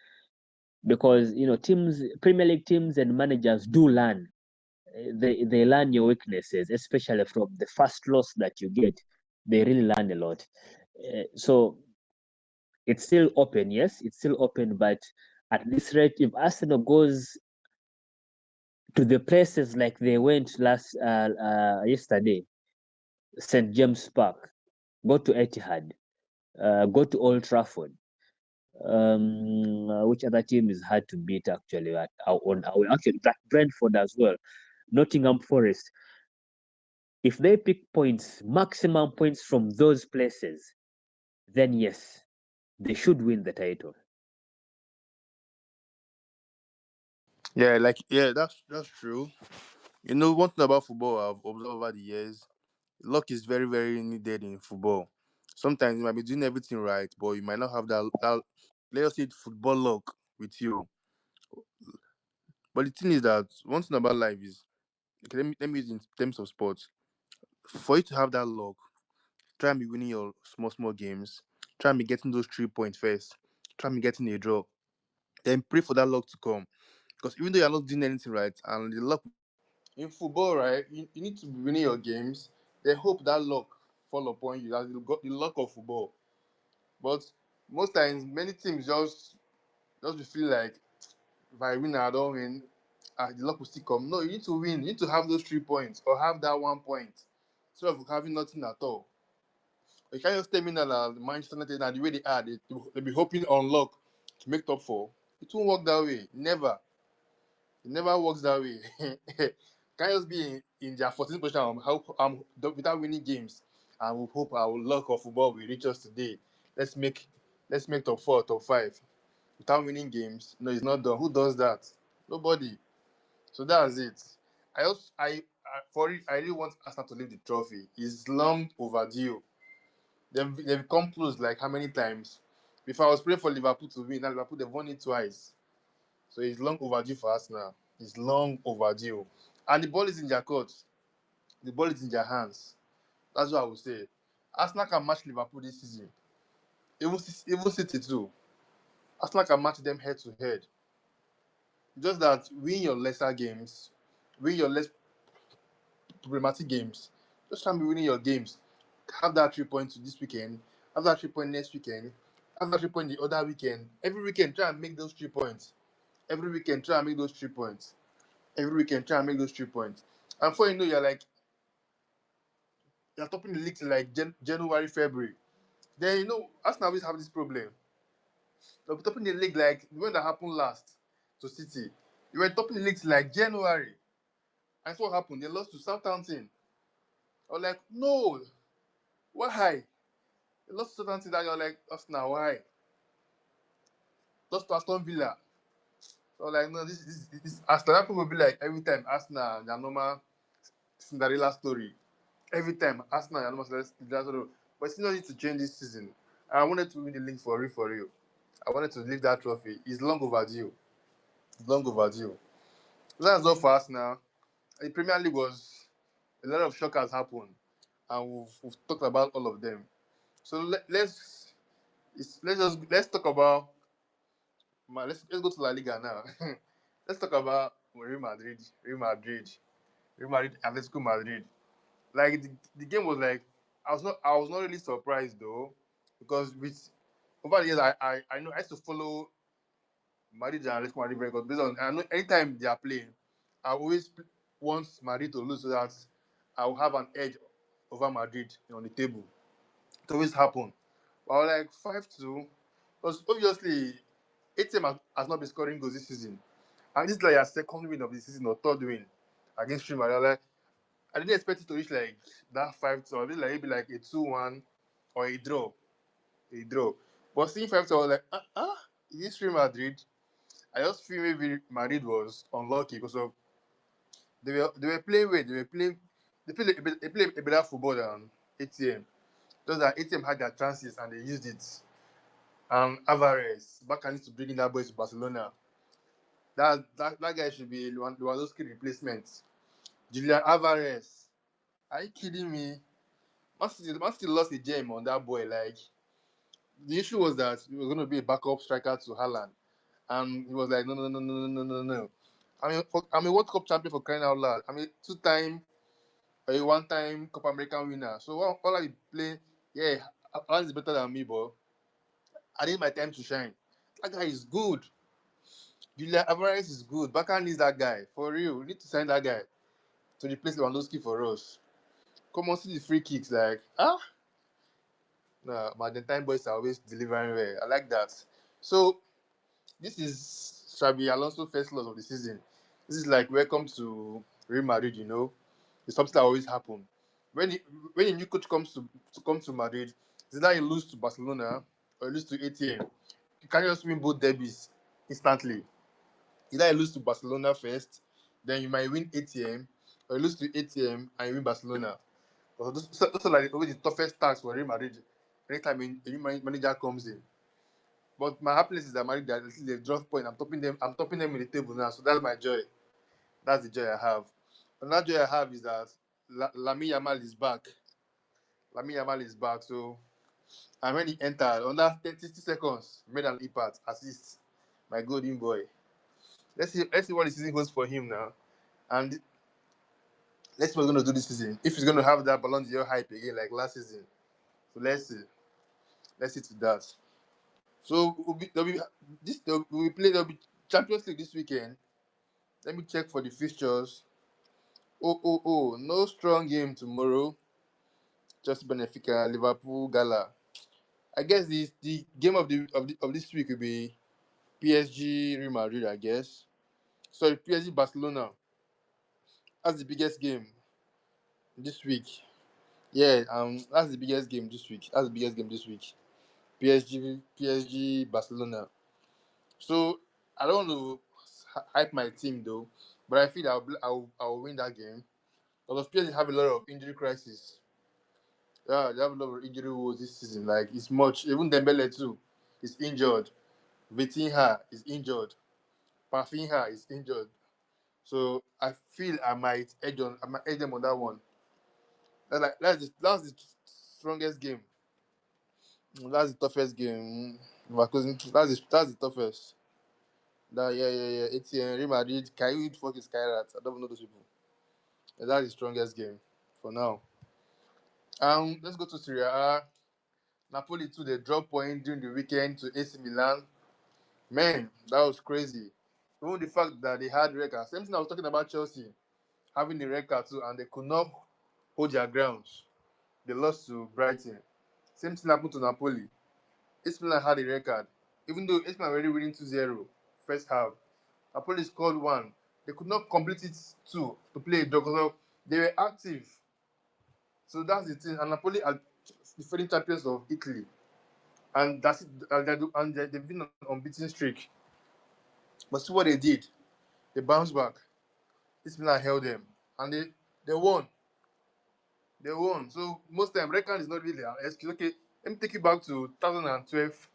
because teams, Premier League teams and managers do learn. They learn your weaknesses, especially from the first loss that you get. They really learn a lot. So It's still open, yes, it's still open, but at this rate, if Arsenal goes to the places like they went last yesterday, St. James Park, go to Etihad, go to Old Trafford. Which other team is hard to beat actually on our actually that Brentford as well, Nottingham Forest. If they pick points, maximum points from those places, then yes, they should win the title. Yeah, like yeah, that's true. You know, one thing about football I've observed over the years, luck is very, very needed in football. Sometimes you might be doing everything right, but you might not have that let us say football luck with you. But the thing is that one thing about life is okay, let me use in terms of sports. For you to have that luck, try and be winning your small, small games. Try and be getting those 3 points first. Try and be getting a draw. Then pray for that luck to come. Because even though you're not doing anything right, and the luck in football, right, you need to be winning your games. Then hope that luck fall upon you. That's the luck of football. But most times, many teams just be feel like if I win, I don't win. The luck will still come. No, you need to win. You need to have those 3 points or have that 1 point. So of having nothing at all. You can't just tell me that Manchester United and the way they are, they be hoping on luck to make top four. It won't work that way. Never. It never works that way. Can't just be in their 14th position without winning games and we hope our luck of football will reach us today. Let's make let's make top four, top five. Without winning games. No, it's not done. Who does that? Nobody. So that's it. I really want Arsenal to leave the trophy. It's long overdue. They've come close like how many times? Before I was praying for Liverpool to win, now Liverpool they've won it twice. So it's long overdue for us now. It's long overdue. And the ball is in their court. The ball is in their hands. That's what I would say. Arsenal can match Liverpool this season. Even City too. Arsenal can match them head to head. Just that win your lesser games, win your less problematic games. Just try and be winning your games. Have that 3 points this weekend. Have that 3 point next weekend. Have that 3 point the other weekend. Every weekend, try and make those 3 points. Every weekend, try and make those 3 points. Every weekend, try and make those 3 points. And before you know, you're topping the league till like January, February. Then you know, Arsenal always have this problem. They'll be topping the league like the one that happened last to City. You were topping the league till like January. And so what happened? They lost to Southampton. I was like, no, why? They lost to Southampton that you're like, Arsenal, why? Lost to Aston Villa. So I was like, no, this Arsenal. That will be like every time Arsenal, their normal Cinderella story. Every time Arsenal, and almost that's all. But still need to change this season. I wanted to win the league for real, for real. I wanted to lift that trophy. It's long overdue. It's long overdue. So that's all for us now. The Premier League was a lot of shockers happened, and we've talked about all of them. So let's talk about let's go to La Liga now. Let's talk about Real Madrid, Atletico Madrid. Like the game was like I was not really surprised though because with over the years I know I used to follow Madrid and Atletico Madrid very good based on I know anytime they are playing I always want Madrid to lose so that I will have an edge over Madrid on the table. It always happen. But I was like 5-2 because obviously ATM has not been scoring goals this season. And this is like a second win of the season or third win against Real Madrid. Like, I didn't expect it to reach like that 5-2. I did like maybe like a 2-1 or a draw. A draw. But seeing 5-2, I was like, is this Real Madrid? I just feel maybe Madrid was unlucky because of they were playing well. They played a better football than ATM. Just that ATM had their chances and they used it. And Alvarez, Barca needs to bring in that boy to Barcelona. That guy should be Lewandowski replacement. Julian Alvarez. Are you kidding me? Man City lost a gem on that boy. Like the issue was that he was going to be a backup striker to Haaland, and he was like, no, no, no, no, no, no, no, no. I'm a World Cup champion for crying out loud. I'm a two-time, a one-time Copa American winner. So all I play, yeah, Haaland is better than me, but I need my time to shine. That guy is good. Julian Alvarez is good. Barca needs that guy. For real. We need to sign that guy to replace Lewandowski for us. Come on, see the free kicks. Like, no, my Argentine boys are always delivering well. I like that. So, this is Xabi Alonso first loss of the season. This is like welcome to Real Madrid, you know. It's something that always happen. When he, when a new coach comes to come to Madrid, it's either you lose to Barcelona or you lose to ATM. You can't just win both derbies instantly. Either you lose to Barcelona first, then you might win ATM, or you lose to ATM and you win Barcelona. So those are like always the toughest tasks for Real Madrid anytime a new manager comes in. But my happiness is that Madrid at least they've dropped point. I'm topping them in the table now. So that's my joy. That's the joy I have. Another joy I have is that Lamine Yamal is back. Lamine Yamal is back. So and when he entered, under 60 seconds, made an impact, assist. My golden boy. Let's see what the season goes for him now. And let's see what he's gonna do this season. If he's gonna have that Ballon d'Or hype again like last season. So let's see. Let's see to that. So there'll be Champions League this weekend. Let me check for the fixtures. Oh, no strong game tomorrow. Just Benfica, Liverpool, Gala. I guess the game of this week will be PSG Real Madrid, I guess. Sorry, PSG Barcelona. That's the biggest game this week. Yeah, that's the biggest game this week. That's the biggest game this week. PSG Barcelona. So I don't want to hype my team though, but I feel that I'll win that game because PSG have a lot of injury crisis. Yeah, they have a lot of injury woes this season. Like it's much. Even Dembele too is injured. Vitinha is injured. Parfinha is injured. So I feel I might edge them on that one. That's the strongest game. That's the toughest game. That's the toughest. Yeah. ATN, Real Madrid, can you fuck is Skyrat? I don't know those people. Yeah, that's the strongest game for now. Let's go to Serie A. Napoli too. They drop point during the weekend to AC Milan. Man, that was crazy. Even the fact that they had record. Same thing I was talking about Chelsea having the record too, and they could not hold their grounds. They lost to Brighton. Same thing happened to Napoli. AC Milan had a record, even though AC Milan were already winning 2-0 first half. Napoli scored one. They could not complete it two to play a draw. So they were active. So that's the thing. And Napoli are defending champions of Italy. And that's it. They've been on an unbeaten streak. But see what they did. They bounced back. This Milan held them. And they won. They won. So most time, record is not really an excuse. Okay, let me take you back to 2012.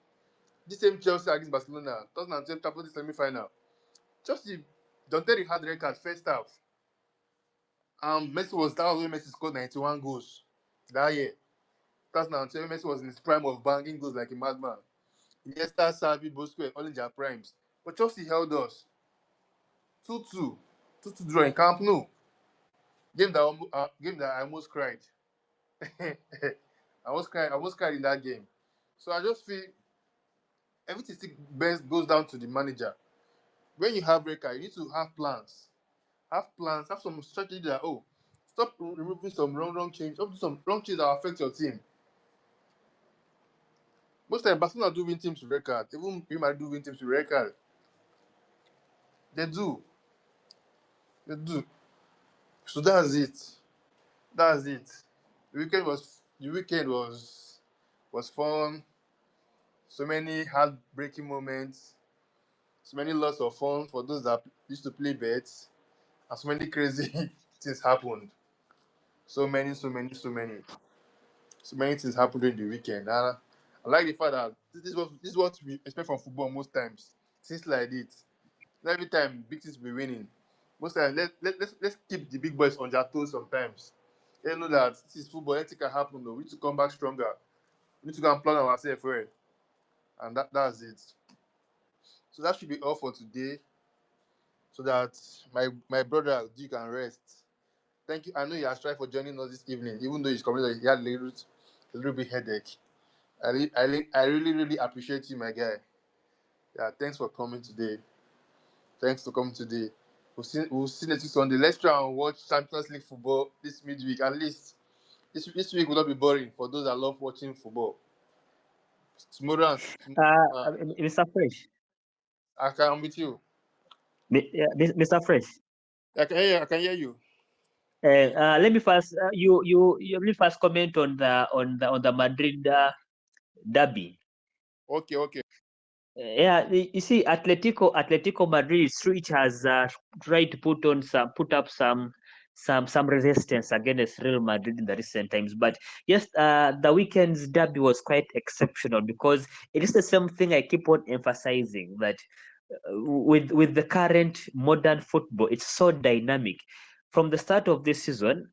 This same Chelsea against Barcelona. 2012 Champions League semi-final. Chelsea, Don Terry had the record first half. That was when Messi scored 91 goals that year. 2012, Messi was in his prime of banging goals like a madman. Iniesta, Xavi, Busquets, all in their primes. But Chelsea held us 2-2. 2-2 draw in Camp Nou. Game that I almost cried. I almost cried in that game. So I just feel everything still best goes down to the manager. When you have record, you need to have plans. Have plans, have some strategy that stop removing some wrong change, stop doing some wrong change that affect your team. Most time Barcelona do win teams with record. Even Real Madrid do win teams with record. They do. They do. So that's it. That's it. The weekend was fun. So many heartbreaking moments. So many lots of fun for those that used to play bets. And so many crazy things happened. So many things happened during the weekend. And I like the fact that this is what we expect from football most times. Things like this. Not every time big teams will be winning. Most times let's keep the big boys on their toes sometimes. They know that this is football, anything can happen though. We need to come back stronger. We need to go and plan ourselves well. And that's it. So that should be all for today. So that my brother you can rest. Thank you. I know you are trying for joining us this evening, even though he's coming he had a little bit headache. I really, really appreciate you, my guy. Yeah, thanks for coming today. Thanks for coming today. We'll see next week Sunday. Let's try and watch Champions League football this midweek. At least this week will not be boring for those that love watching football. Tomorrow, uh, Mr. Fresh, I'm with you. Mr. Fresh. I can hear you. I can hear you. Let me first let me first comment on the Madrid derby. Okay, okay. Yeah, you see, Atletico Madrid is true. It has tried to put up some resistance against Real Madrid in the recent times. But yes, the weekend's derby was quite exceptional because it is the same thing I keep on emphasizing that with the current modern football, it's so dynamic. From the start of this season,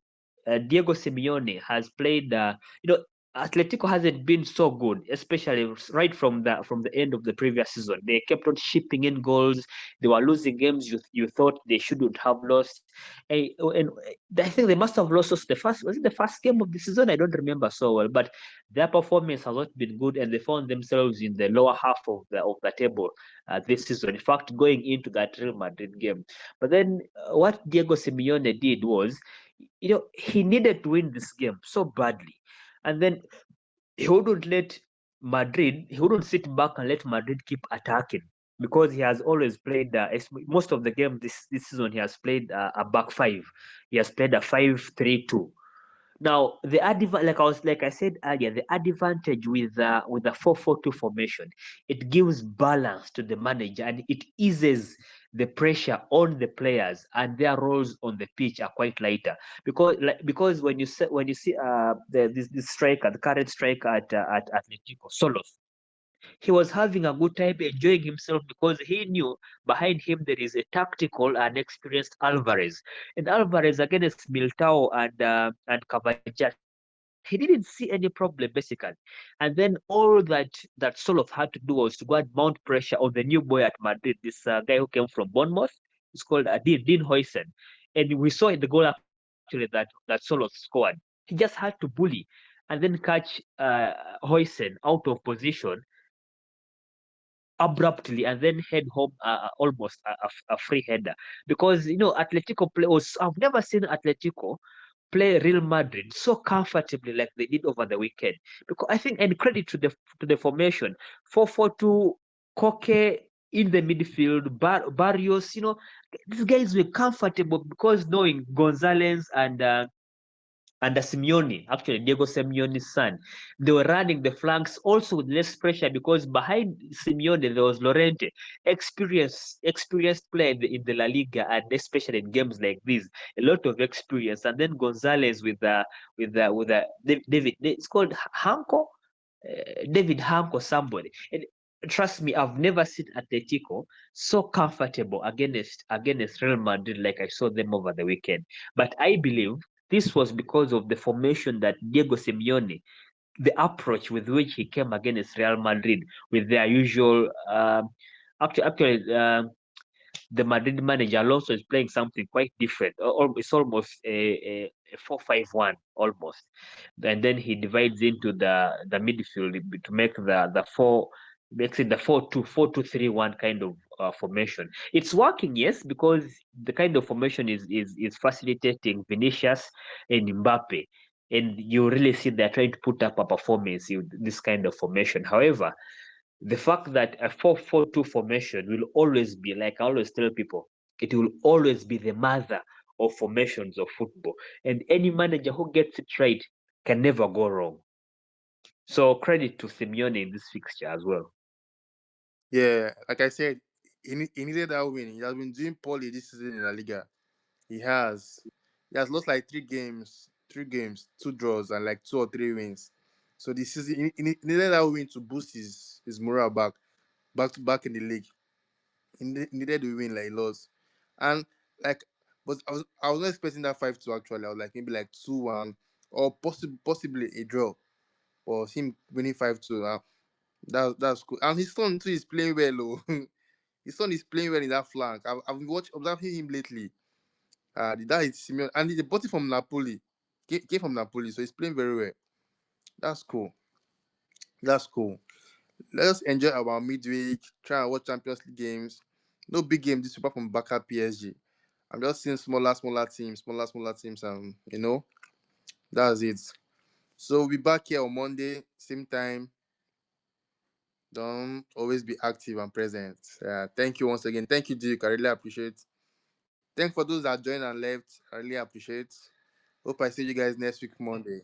Diego Simeone has played. Atletico hasn't been so good, especially right from the end of the previous season. They kept on shipping in goals. They were losing games you thought they shouldn't have lost. And I think they must have lost us the first was it the first game of the season? I don't remember so well, but their performance has not been good, and they found themselves in the lower half of the table this season. In fact, going into that Real Madrid game. But then what Diego Simeone did was, he needed to win this game so badly. And then he wouldn't let he wouldn't sit back and let Madrid keep attacking because he has always played most of the game this season. He has played a back five. He has played a 5-3-2. Now like I said earlier, the advantage with the 4-4-2 formation, it gives balance to the manager and it eases the pressure on the players, and their roles on the pitch are quite lighter because when you see this striker, the current striker at Atletico, Solos, he was having a good time enjoying himself because he knew behind him there is a tactical and experienced Alvarez. And Alvarez against Militao and Cavajar, he didn't see any problem basically. And then all that Soloth had to do was to go and mount pressure on the new boy at Madrid, this guy who came from Bournemouth. He's called Dean Hoysen. And we saw in the goal actually that Soloth scored. He just had to bully and then catch Hoysen out of position abruptly and then head home almost a free header because Atletico play was I've never seen Atletico play Real Madrid so comfortably like they did over the weekend. Because I think, and credit to the formation, 4-4-2, Koke in the midfield, Barrios, these guys were comfortable because knowing Gonzalez and the Simeone, actually Diego Simeone's son, they were running the flanks also with less pressure because behind Simeone there was Lorente, experienced player in the La Liga, and especially in games like this, a lot of experience. And then Gonzalez with the David, it's called Hanko, David Hanko somebody. And trust me, I've never seen Atletico so comfortable against Real Madrid like I saw them over the weekend. But I believe this was because of the formation that Diego Simeone, the approach with which he came against Real Madrid with their usual. Actually, the Madrid manager Alonso is playing something quite different. It's almost a 4-5-1 almost, and then he divides into the midfield to make the four makes it the 4-2-3-1 kind of formation. It's working, yes, because the kind of formation is facilitating Vinicius and Mbappe, and you really see they're trying to put up a performance with this kind of formation. However, the fact that a 4-4-2 formation will always be, like I always tell people, it will always be the mother of formations of football. And any manager who gets it right can never go wrong. So credit to Simeone in this fixture as well. Yeah, like I said, he needed that win. He has been doing poorly this season in La Liga. He has. He has lost like three games, two draws, and like two or three wins. So this season, he needed that win to boost his morale back to back in the league. He needed to win like he lost, and like, but I was not expecting that 5-2 actually. I was like maybe like 2-1 or possibly a draw, or him winning 5-2. That's cool. And his son too is playing well. Oh. His son is playing well in that flank. I've been observing him lately. That is Simeon, and they bought it from Napoli. Came from Napoli, so he's playing very well. That's cool. That's cool. Let us enjoy our midweek. Try and watch Champions League games. No big game this week apart from Barca PSG. I'm just seeing smaller teams, and that's it. So we'll be back here on Monday, same time. Don't always be active and present. Thank you once again. Thank you, Duke. I really appreciate. Thank for those that joined and left. I really appreciate. Hope I see you guys next week Monday.